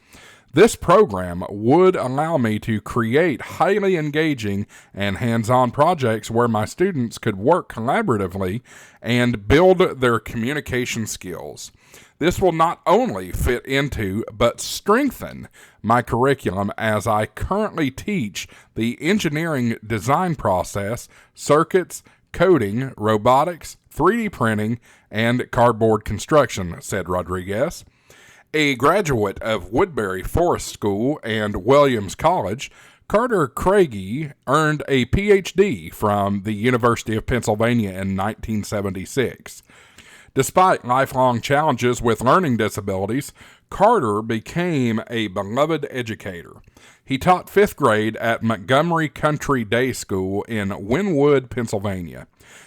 This program would allow me to create highly engaging and hands-on projects where my students could work collaboratively and build their communication skills. This will not only fit into, but strengthen my curriculum as I currently teach the engineering design process, circuits, coding, robotics, 3D printing, and cardboard construction, said Rodriguez. A graduate of Woodbury Forest School and Williams College, Carter Craigie earned a Ph.D. from the University of Pennsylvania in 1976. Despite lifelong challenges with learning disabilities, Carter became a beloved educator. He taught 5th grade at Montgomery Country Day School in Wynwood, Pennsylvania.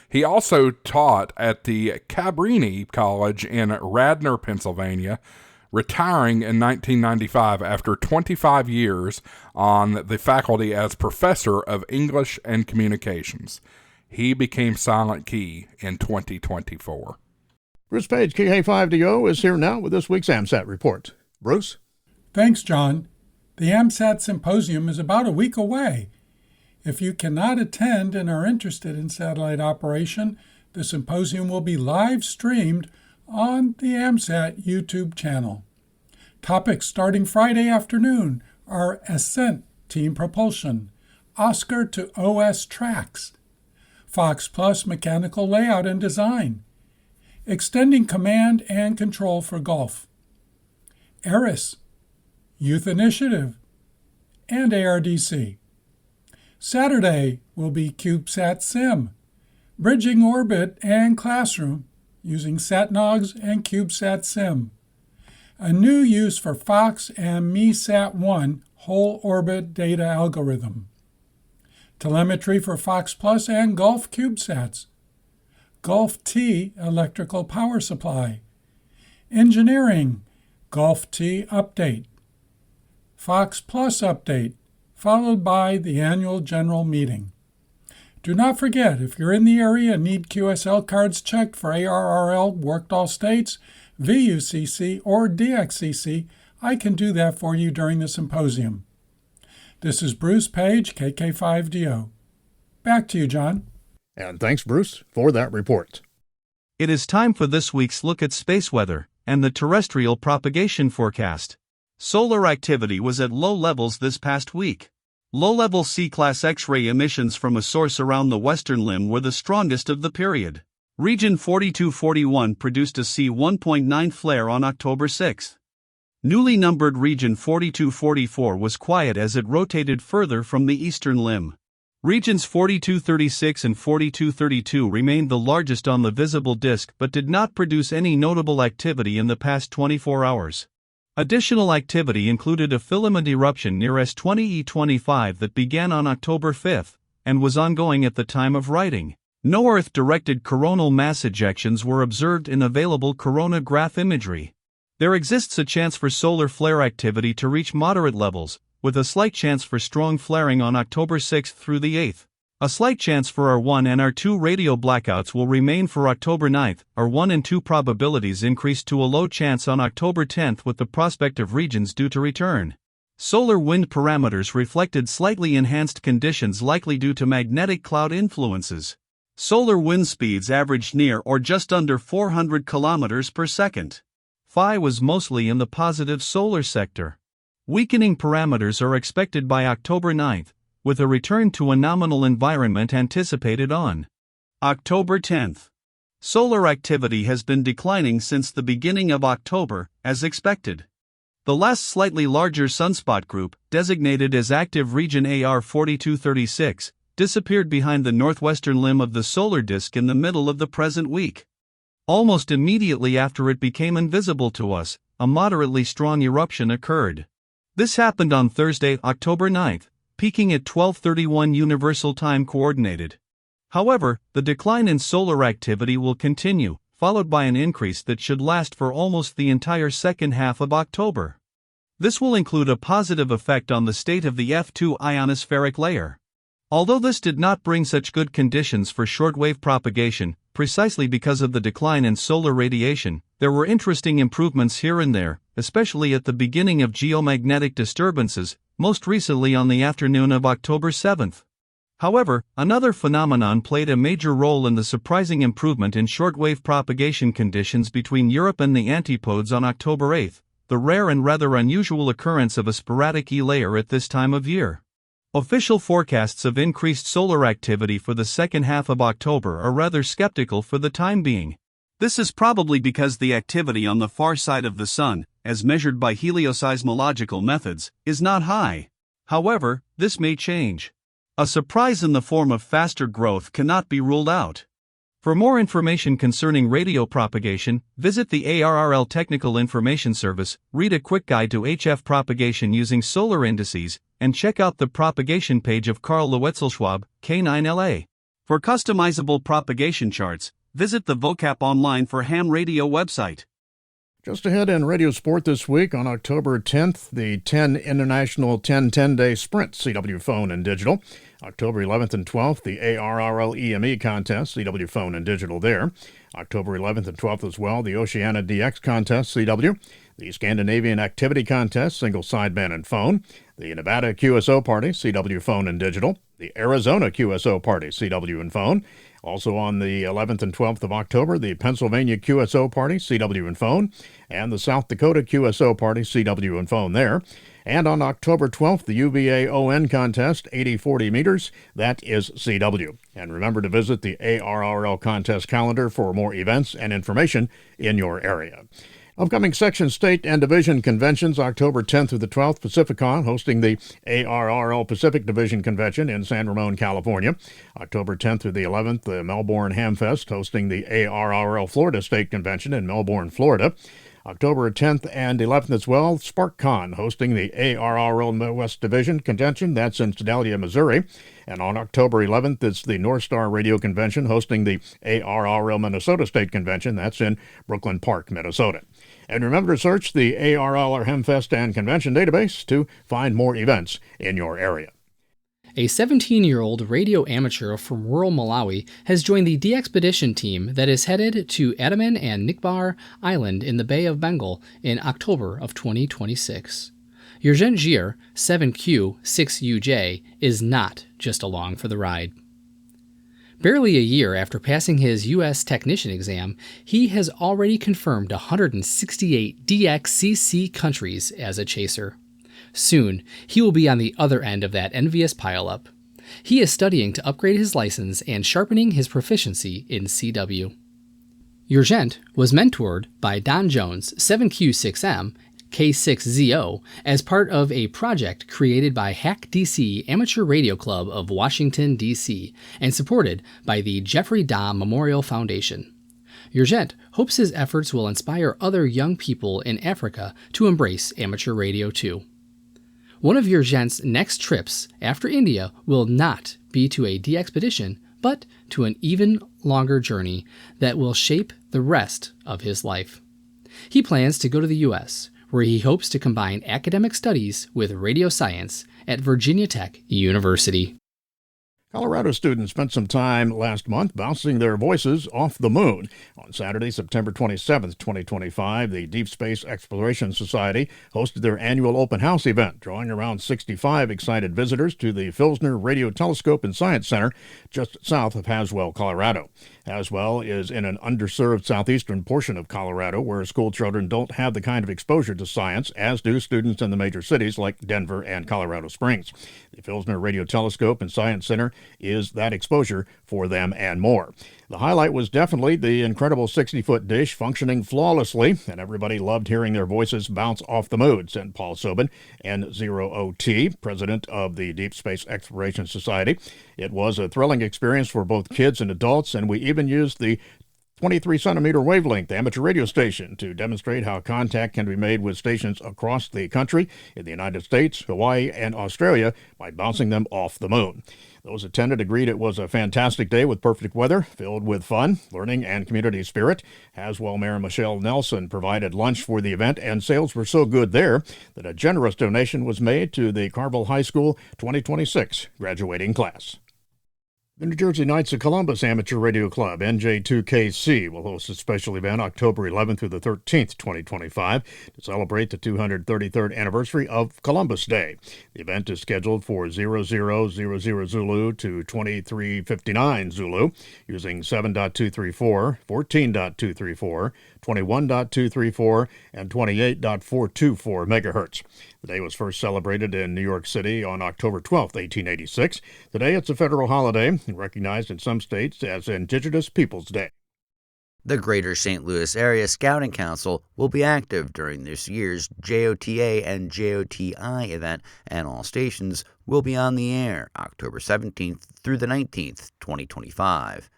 He also taught at the Cabrini College in Radnor, Pennsylvania, retiring in 1995 after 25 years on the faculty as professor of English and Communications. He became Silent Key in 2024. Bruce Page, KA5DO, is here now with this week's AMSAT report. Bruce? Thanks, John. The AMSAT Symposium is about a week away. If you cannot attend and are interested in satellite operation, the symposium will be live streamed on the AMSAT YouTube channel. Topics starting Friday afternoon are Ascent Team Propulsion, Oscar to OS Tracks, Fox Plus Mechanical Layout and Design, Extending Command and Control for Golf, ERIS, Youth Initiative, and ARDC. Saturday will be CubeSat Sim, Bridging Orbit and Classroom using SatNogs and CubeSat Sim. A new use for Fox and MESAT-1 whole orbit data algorithm. Telemetry for Fox Plus and Gulf CubeSats. Gulf T electrical power supply. Engineering, Gulf T update. Fox Plus update, followed by the annual general meeting. Do not forget, if you're in the area and need QSL cards checked for ARRL Worked All States, VUCC, or DXCC, I can do that for you during the symposium. This is Bruce Page, KK5DO. Back to you, John. And thanks, Bruce, for that report. It is time for this week's look at space weather and the terrestrial propagation forecast. Solar activity was at low levels this past week. Low-level C-class X-ray emissions from a source around the western limb were the strongest of the period. Region 4241 produced a C1.9 flare on October 6. Newly numbered Region 4244 was quiet as it rotated further from the eastern limb. Regions 4236 and 4232 remained the largest on the visible disk but did not produce any notable activity in the past 24 hours. Additional activity included a filament eruption near S20E25 that began on October 5 and was ongoing at the time of writing. No Earth-directed coronal mass ejections were observed in available coronagraph imagery. There exists a chance for solar flare activity to reach moderate levels, with a slight chance for strong flaring on October 6 through the 8th. A slight chance for R1 and R2 radio blackouts will remain for October 9. R1 and 2 probabilities increased to a low chance on October 10 with the prospect of regions due to return. Solar wind parameters reflected slightly enhanced conditions likely due to magnetic cloud influences. Solar wind speeds averaged near or just under 400 km per second. Phi was mostly in the positive solar sector. Weakening parameters are expected by October 9, with a return to a nominal environment anticipated on October 10. Solar activity has been declining since the beginning of October, as expected. The last slightly larger sunspot group, designated as active region AR 4236, disappeared behind the northwestern limb of the solar disk in the middle of the present week. Almost immediately after it became invisible to us, a moderately strong eruption occurred. This happened on Thursday, October 9, peaking at 12:31 Universal Time Coordinated. However, the decline in solar activity will continue, followed by an increase that should last for almost the entire second half of October. This will include a positive effect on the state of the F2 ionospheric layer. Although this did not bring such good conditions for shortwave propagation, precisely because of the decline in solar radiation, there were interesting improvements here and there, especially at the beginning of geomagnetic disturbances, most recently on the afternoon of October 7. However, another phenomenon played a major role in the surprising improvement in shortwave propagation conditions between Europe and the antipodes on October 8, the rare and rather unusual occurrence of a sporadic E-layer at this time of year. Official forecasts of increased solar activity for the second half of October are rather skeptical for the time being. This is probably because the activity on the far side of the Sun, as measured by helioseismological methods, is not high. However, this may change. A surprise in the form of faster growth cannot be ruled out. For more information concerning radio propagation, visit the ARRL Technical Information Service, read a quick guide to HF propagation using solar indices, and check out the propagation page of Karl Lewetzelschwab, K9LA. For customizable propagation charts, visit the vocap online for ham radio website. Just ahead in Radio Sport this week, on October 10th, the 10 International 10-10-Day Sprint CW Phone and Digital. October 11th and 12th, the ARRL EME Contest, CW Phone and Digital there. October 11th and 12th as well, the Oceania DX Contest, CW. The Scandinavian Activity Contest, Single Sideband and Phone. The Nevada QSO Party, CW Phone and Digital. The Arizona QSO Party, CW and Phone. Also on the 11th and 12th of October, the Pennsylvania QSO Party, CW and Phone, and the South Dakota QSO Party, CW and Phone there. And on October 12th, the UVA ON Contest, 80-40 meters, that is CW. And remember to visit the ARRL contest calendar for more events and information in your area. Upcoming section, state, and division conventions, October 10th through the 12th, Pacificon hosting the ARRL Pacific Division Convention in San Ramon, California. October 10th through the 11th, the Melbourne Hamfest hosting the ARRL Florida State Convention in Melbourne, Florida. October 10th and 11th as well, SparkCon hosting the ARRL Midwest Division Convention. That's in Sedalia, Missouri. And on October 11th, it's the North Star Radio Convention hosting the ARRL Minnesota State Convention. That's in Brooklyn Park, Minnesota. And remember to search the ARRL Hemfest and Convention database to find more events in your area. A 17-year-old radio amateur from rural Malawi has joined the DXpedition team that is headed to Andaman and Nicobar Island in the Bay of Bengal in October of 2026. Urgent Gir, 7Q6UJ, is not just along for the ride. Barely a year after passing his U.S. technician exam, he has already confirmed 168 DXCC countries as a chaser. Soon, he will be on the other end of that envious pileup. He is studying to upgrade his license and sharpening his proficiency in CW. Urgent was mentored by Don Jones, 7Q6M, K6ZO, as part of a project created by Hack DC Amateur Radio Club of Washington, D.C., and supported by the Jeffrey Dahm Memorial Foundation. Urgent hopes his efforts will inspire other young people in Africa to embrace amateur radio too. One of Urgent's next trips after India will not be to a DXpedition, but to an even longer journey that will shape the rest of his life. He plans to go to the U.S., where he hopes to combine academic studies with radio science at Virginia Tech University. Colorado students spent some time last month bouncing their voices off the moon. On Saturday, September 27th, 2025, the Deep Space Exploration Society hosted their annual open house event, drawing around 65 excited visitors to the Filsner Radio Telescope and Science Center just south of Haswell, Colorado. Haswell is in an underserved southeastern portion of Colorado where school children don't have the kind of exposure to science as do students in the major cities like Denver and Colorado Springs. The Filsner Radio Telescope and Science Center is that exposure for them and more. The highlight was definitely the incredible 60-foot dish functioning flawlessly, and everybody loved hearing their voices bounce off the moon, said Paul Sobin, N0OT, president of the Deep Space Exploration Society. It was a thrilling experience for both kids and adults, and we even used the 23-centimeter wavelength amateur radio station to demonstrate how contact can be made with stations across the country, in the United States, Hawaii, and Australia by bouncing them off the moon. Those attended agreed it was a fantastic day with perfect weather, filled with fun, learning, and community spirit. Haswell Mayor Michelle Nelson provided lunch for the event, and sales were so good there that a generous donation was made to the Carville High School 2026 graduating class. The New Jersey Knights of Columbus Amateur Radio Club, NJ2KC, will host a special event October 11th through the 13th, 2025, to celebrate the 233rd anniversary of Columbus Day. The event is scheduled for 0000 Zulu to 2359 Zulu, using 7.234, 14.234, 21.234, and 28.424 megahertz. The day was first celebrated in New York City on October 12, 1886. Today it's a federal holiday, recognized in some states as Indigenous Peoples Day. The Greater St. Louis Area Scouting Council will be active during this year's JOTA and JOTI event, and all stations will be on the air October 17th through the 19th, 2025.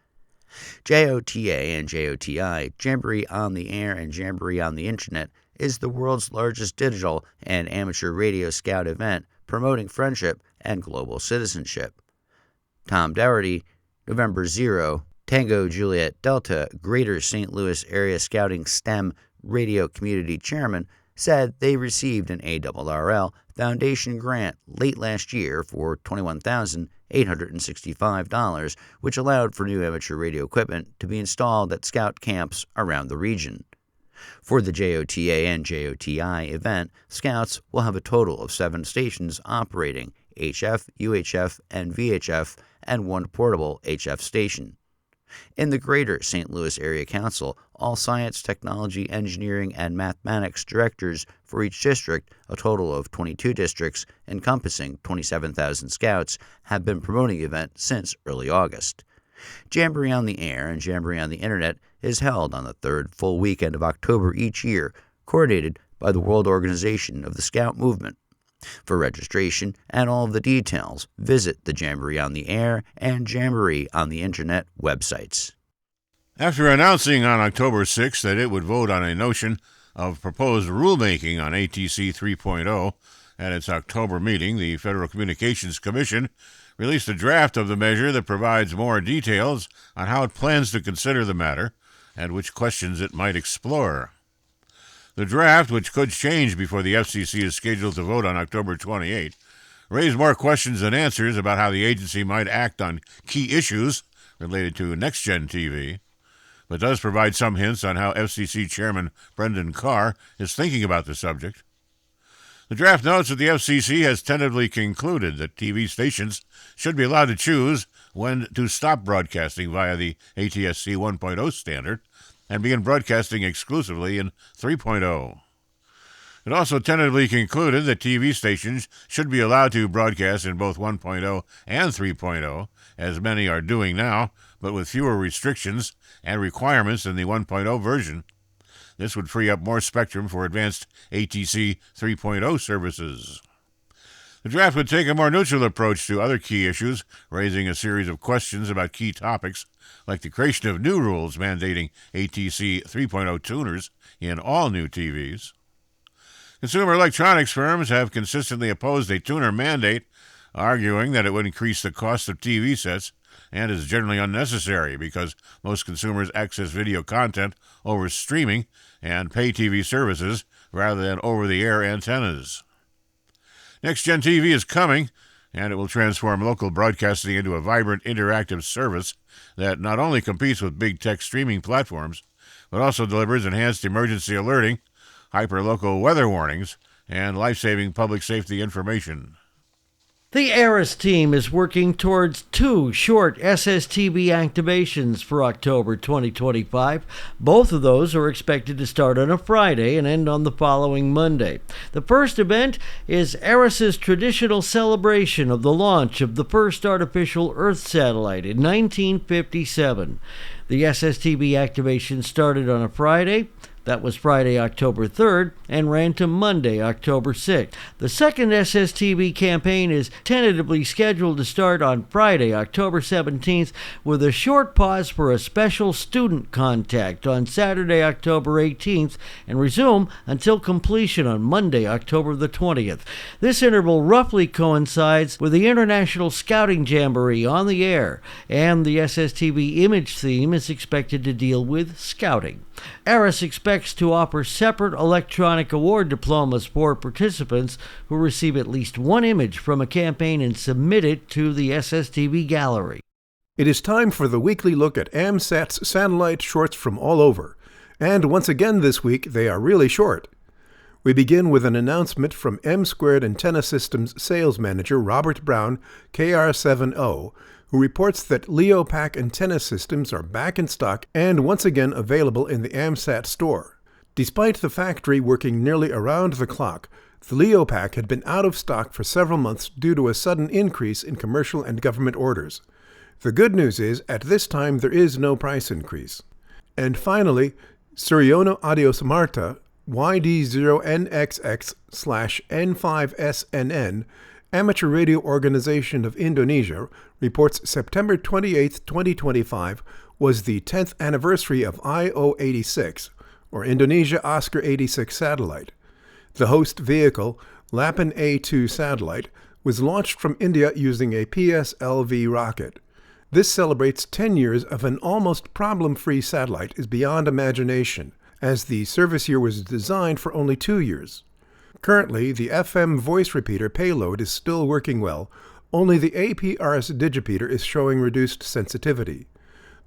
JOTA and JOTI, Jamboree on the Air and Jamboree on the Internet, is the world's largest digital and amateur radio scout event promoting friendship and global citizenship. Tom Dougherty, November 0, Tango Juliet Delta, Greater St. Louis Area Scouting STEM Radio Community Chairman, said they received an ARRL Foundation grant late last year for $21,865, which allowed for new amateur radio equipment to be installed at scout camps around the region. For the JOTA and JOTI event, scouts will have a total of 7 stations operating, HF, UHF, and VHF, and 1 portable HF station. In the Greater St. Louis Area Council, all science, technology, engineering, and mathematics directors for each district, a total of 22 districts encompassing 27,000 scouts, have been promoting the event since early August. Jamboree on the Air and Jamboree on the Internet is held on the 3rd full weekend of October each year, coordinated by the World Organization of the Scout Movement. For registration and all of the details, visit the Jamboree on the Air and Jamboree on the Internet websites. After announcing on October 6th that it would vote on a notion of proposed rulemaking on ATC 3.0. At its October meeting, the Federal Communications Commission released a draft of the measure that provides more details on how it plans to consider the matter and which questions it might explore. The draft, which could change before the FCC is scheduled to vote on October 28, raised more questions than answers about how the agency might act on key issues related to next-gen TV, but does provide some hints on how FCC Chairman Brendan Carr is thinking about the subject. The draft notes that the FCC has tentatively concluded that TV stations should be allowed to choose when to stop broadcasting via the ATSC 1.0 standard and begin broadcasting exclusively in 3.0. It also tentatively concluded that TV stations should be allowed to broadcast in both 1.0 and 3.0, as many are doing now, but with fewer restrictions and requirements than the 1.0 version. This would free up more spectrum for advanced ATC 3.0 services. The draft would take a more neutral approach to other key issues, raising a series of questions about key topics, like the creation of new rules mandating ATC 3.0 tuners in all new TVs. Consumer electronics firms have consistently opposed a tuner mandate, arguing that it would increase the cost of TV sets and is generally unnecessary because most consumers access video content over streaming and pay TV services rather than over-the-air antennas. Next-gen TV is coming, and it will transform local broadcasting into a vibrant, interactive service that not only competes with big tech streaming platforms, but also delivers enhanced emergency alerting, hyper-local weather warnings, and life-saving public safety information. The ARIS team is working towards 2 short SSTV activations for October 2025. Both of those are expected to start on a Friday and end on the following Monday. The first event is ARIS's traditional celebration of the launch of the first artificial Earth satellite in 1957. The SSTV activation started on a Friday. That was Friday, October 3rd, and ran to Monday, October 6th. The second SSTV campaign is tentatively scheduled to start on Friday, October 17th, with a short pause for a special student contact on Saturday, October 18th, and resume until completion on Monday, October the 20th. This interval roughly coincides with the International Scouting Jamboree on the air, and the SSTV image theme is expected to deal with scouting. ARIS expects to offer separate electronic award diplomas for participants who receive at least one image from a campaign and submit it to the SSTV gallery. It is time for the weekly look at AMSAT's satellite shorts from all over. And once again this week, they are really short. We begin with an announcement from M2 Antenna Systems sales manager Robert Brown, KR70, who reports that LeoPack antenna systems are back in stock and once again available in the AMSAT store. Despite the factory working nearly around the clock, the LeoPack had been out of stock for several months due to a sudden increase in commercial and government orders. The good news is, at this time, there is no price increase. And finally, Suryono Audiosamarta YD0NXX/N5SNN, Amateur Radio Organization of Indonesia, reports September 28, 2025 was the 10th anniversary of IO-86, or Indonesia Oscar 86 satellite. The host vehicle, Lapan A2 satellite, was launched from India using a PSLV rocket. This celebrates 10 years of an almost problem-free satellite is beyond imagination, as the service year was designed for only 2 years. Currently, the FM voice repeater payload is still working well, only the APRS digipeater is showing reduced sensitivity.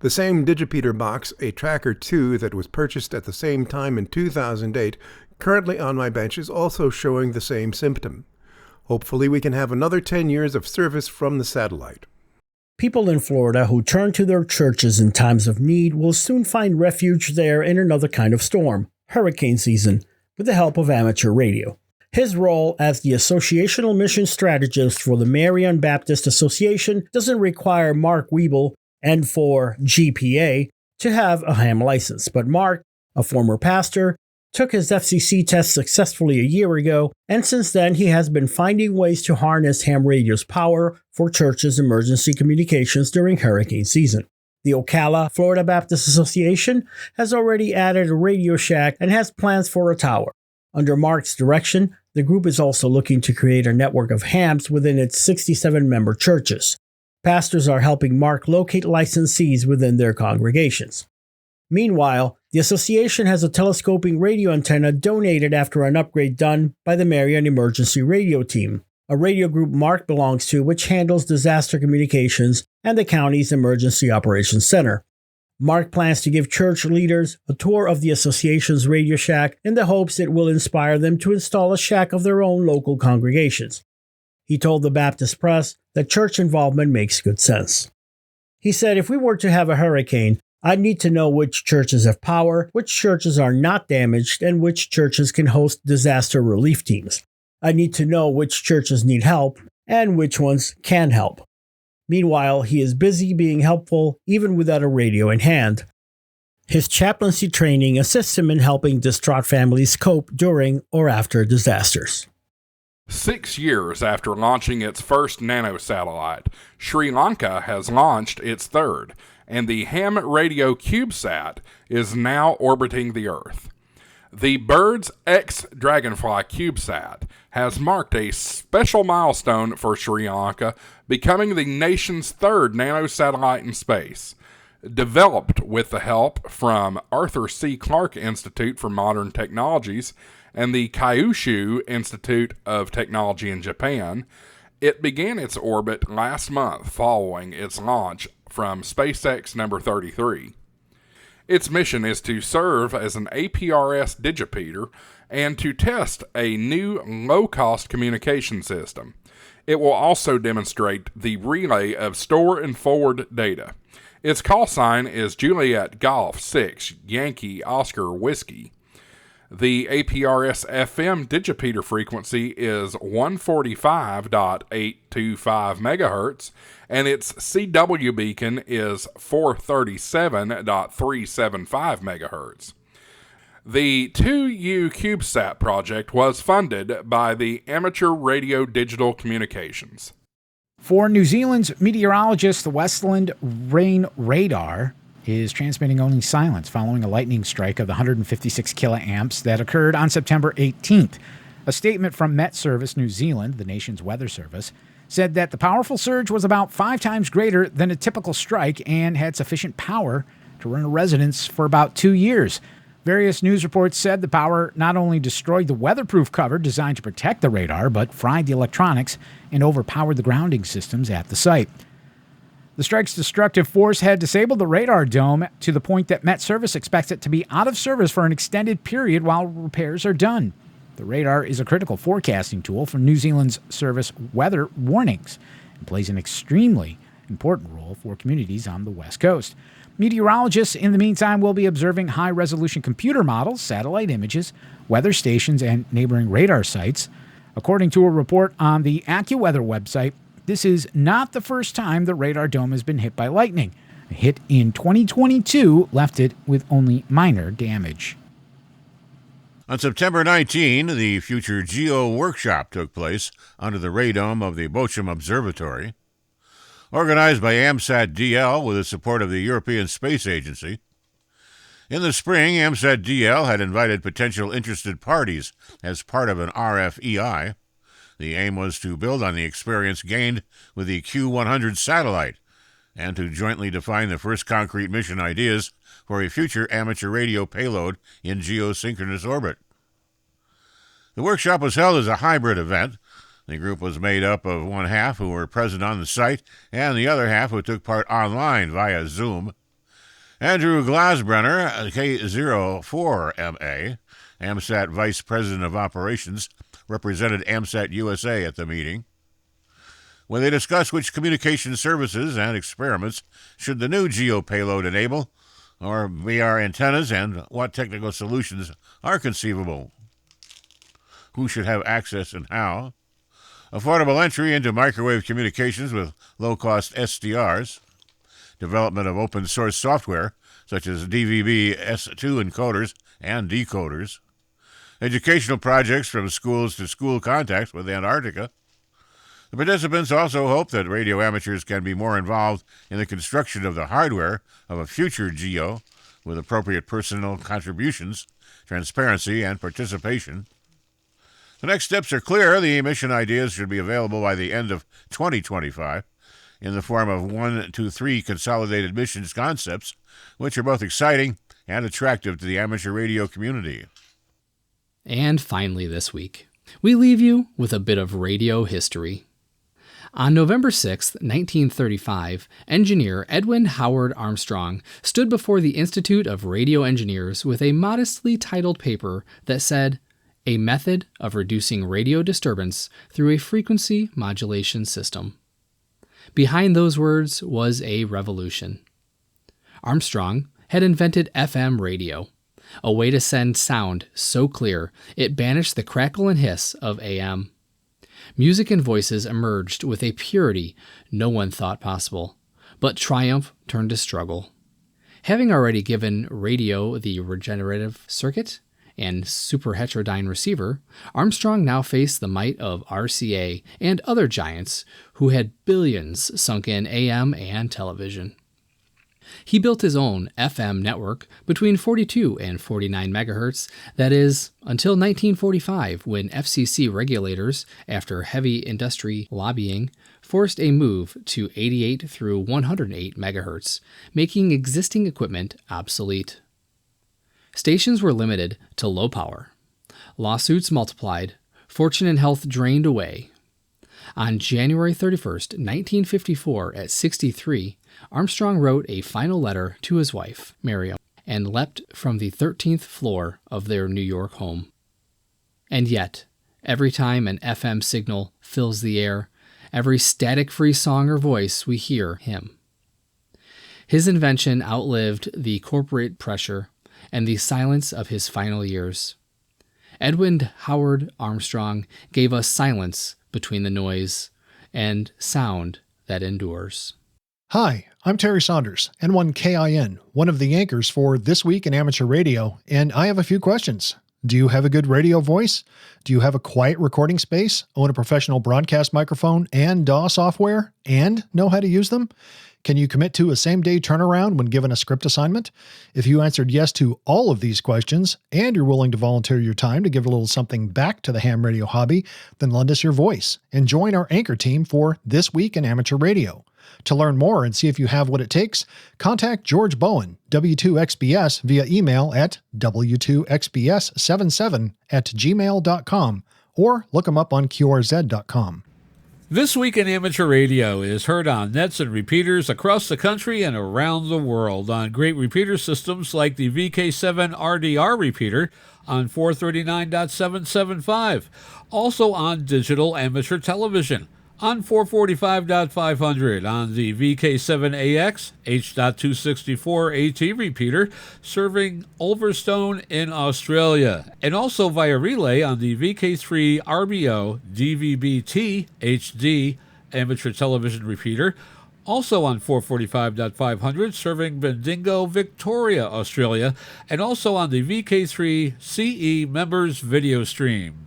The same digipeater box, a Tracker 2 that was purchased at the same time in 2008, currently on my bench is also showing the same symptom. Hopefully we can have another 10 years of service from the satellite. People in Florida who turn to their churches in times of need will soon find refuge there in another kind of storm, hurricane season, with the help of amateur radio. His role as the associational mission strategist for the Marian Baptist Association doesn't require Mark Wiebel and for GPA to have a ham license, but Mark, a former pastor, took his FCC test successfully a year ago, and since then he has been finding ways to harness ham radio's power for churches' emergency communications during hurricane season. The Ocala, Florida Baptist Association has already added a Radio Shack and has plans for a tower. Under Mark's direction, the group is also looking to create a network of hams within its 67-member churches. Pastors are helping Mark locate licensees within their congregations. Meanwhile, the association has a telescoping radio antenna donated after an upgrade done by the Marion Emergency Radio Team, a radio group Mark belongs to which handles disaster communications and the county's Emergency Operations Center. Mark plans to give church leaders a tour of the association's Radio Shack in the hopes it will inspire them to install a shack of their own local congregations. He told the Baptist Press that church involvement makes good sense. He said, "If we were to have a hurricane, I'd need to know which churches have power, which churches are not damaged, and which churches can host disaster relief teams. I need to know which churches need help and which ones can help." Meanwhile, he is busy being helpful even without a radio in hand. His chaplaincy training assists him in helping distraught families cope during or after disasters. 6 years after launching its first nanosatellite, Sri Lanka has launched its third, and the ham radio CubeSat is now orbiting the Earth. The Birds X Dragonfly CubeSat has marked a special milestone for Sri Lanka, becoming the nation's third nanosatellite in space. Developed with the help from Arthur C. Clarke Institute for Modern Technologies and the Kyushu Institute of Technology in Japan, it began its orbit last month following its launch from SpaceX number 33. Its mission is to serve as an APRS digipeater and to test a new low-cost communication system. It will also demonstrate the relay of store and forward data. Its call sign is Juliet Golf 6 Yankee Oscar Whiskey. The APRS FM digipeater frequency is 145.825 MHz, and its CW beacon is 437.375 MHz. The 2U CubeSat project was funded by the Amateur Radio Digital Communications. For New Zealand's meteorologist, the Westland Rain Radar is transmitting only silence following a lightning strike of the 156 kiloamps that occurred on September 18th. A statement from Met Service New Zealand, the nation's weather service, said that the powerful surge was about 5 times greater than a typical strike and had sufficient power to run a residence for about 2 years. Various news reports said the power not only destroyed the weatherproof cover designed to protect the radar, but fried the electronics and overpowered the grounding systems at the site. The strike's destructive force had disabled the radar dome to the point that Met Service expects it to be out of service for an extended period while repairs are done. The radar is a critical forecasting tool for New Zealand's service weather warnings and plays an extremely important role for communities on the West Coast. Meteorologists, in the meantime, will be observing high-resolution computer models, satellite images, weather stations, and neighboring radar sites. According to a report on the AccuWeather website, this is not the first time the radar dome has been hit by lightning. A hit in 2022 left it with only minor damage. On September 19, the futureGEO workshop took place under the radome of the Bochum Observatory. Organized by AMSAT DL with the support of the European Space Agency. In the spring, AMSAT DL had invited potential interested parties as part of an RFEI. The aim was to build on the experience gained with the Q100 satellite and to jointly define the first concrete mission ideas for a future amateur radio payload in geosynchronous orbit. The workshop was held as a hybrid event. The group was made up of one half who were present on the site and the other half who took part online via Zoom. Andrew Glasbrenner, K04MA, AMSAT Vice President of Operations, represented AMSAT USA at the meeting. When they discussed which communication services and experiments should the new GEO payload enable, or VR antennas, and what technical solutions are conceivable. Who should have access and how? Affordable entry into microwave communications with low-cost SDRs, development of open-source software such as DVB S2 encoders and decoders, educational projects from schools to school contacts with Antarctica, The participants also hope that radio amateurs can be more involved in the construction of the hardware of a future GEO with appropriate personal contributions, transparency, and participation. The next steps are clear. The mission ideas should be available by the end of 2025 in the form of 1 to 3 consolidated missions concepts, which are both exciting and attractive to the amateur radio community. And finally this week, we leave you with a bit of radio history. On November 6, 1935, engineer Edwin Howard Armstrong stood before the Institute of Radio Engineers with a modestly titled paper that said, "A method of reducing radio disturbance through a frequency modulation system." Behind those words was a revolution. Armstrong had invented FM radio, a way to send sound so clear it banished the crackle and hiss of AM. Music and voices emerged with a purity no one thought possible, but triumph turned to struggle. Having already given radio the regenerative circuit and superheterodyne receiver, Armstrong now faced the might of RCA and other giants who had billions sunk in AM and television. He built his own FM network between 42 and 49 megahertz, that is, until 1945 when FCC regulators, after heavy industry lobbying, forced a move to 88 through 108 megahertz, making existing equipment obsolete. Stations were limited to low power. Lawsuits multiplied, fortune and health drained away. On January 31st, 1954, at 63, Armstrong wrote a final letter to his wife, Miriam, and leapt from the 13th floor of their New York home. And yet, every time an FM signal fills the air, every static-free song or voice, we hear him. His invention outlived the corporate pressure and the silence of his final years. Edwin Howard Armstrong gave us silence between the noise and sound that endures. Hi, I'm Terry Saunders, N1KIN, one of the anchors for This Week in Amateur Radio, and I have a few questions. Do you have a good radio voice? Do you have a quiet recording space, own a professional broadcast microphone and DAW software, and know how to use them? Can you commit to a same-day turnaround when given a script assignment? If you answered yes to all of these questions, and you're willing to volunteer your time to give a little something back to the ham radio hobby, then lend us your voice and join our anchor team for This Week in Amateur Radio. To learn more and see if you have what it takes, contact George Bowen, W2XBS, via email at w2xbs77@gmail.com or look him up on qrz.com. This Week in Amateur Radio is heard on nets and repeaters across the country and around the world on great repeater systems like the VK7 RDR repeater on 439.775, also on digital amateur television on 445.500 on the VK7AX H.264 AT repeater serving Ulverstone in Australia, and also via relay on the VK3 RBO DVB-T HD amateur television repeater, also on 445.500 serving Bendigo, Victoria, Australia, and also on the VK3 CE members video stream.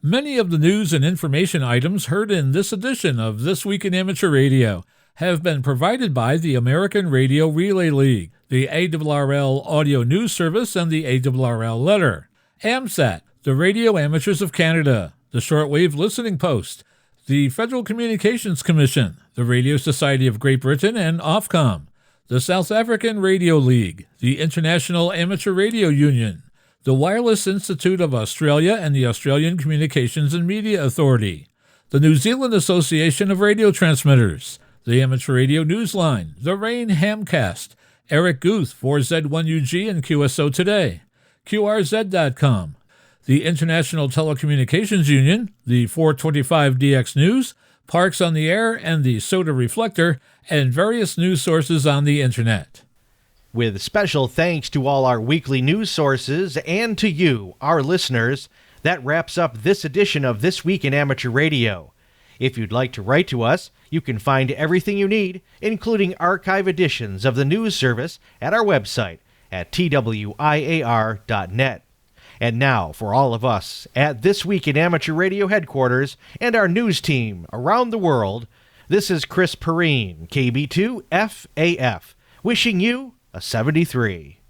Many of the news and information items heard in this edition of This Week in Amateur Radio have been provided by the American Radio Relay League, the ARRL Audio News Service, and the ARRL Letter, AMSAT, the Radio Amateurs of Canada, the Shortwave Listening Post, the Federal Communications Commission, the Radio Society of Great Britain, and Ofcom, the South African Radio League, the International Amateur Radio Union, the Wireless Institute of Australia and the Australian Communications and Media Authority, the New Zealand Association of Radio Transmitters, the Amateur Radio Newsline, the Rain Hamcast, Eric Guth, 4Z1UG and QSO Today, QRZ.com, the International Telecommunications Union, the 425DX News, Parks on the Air and the Soda Reflector, and various news sources on the Internet. With special thanks to all our weekly news sources and to you, our listeners, that wraps up this edition of This Week in Amateur Radio. If you'd like to write to us, you can find everything you need, including archive editions of the news service, at our website at twiar.net. And now, for all of us at This Week in Amateur Radio headquarters and our news team around the world, this is Chris Perrine, KB2FAF, wishing you a 73.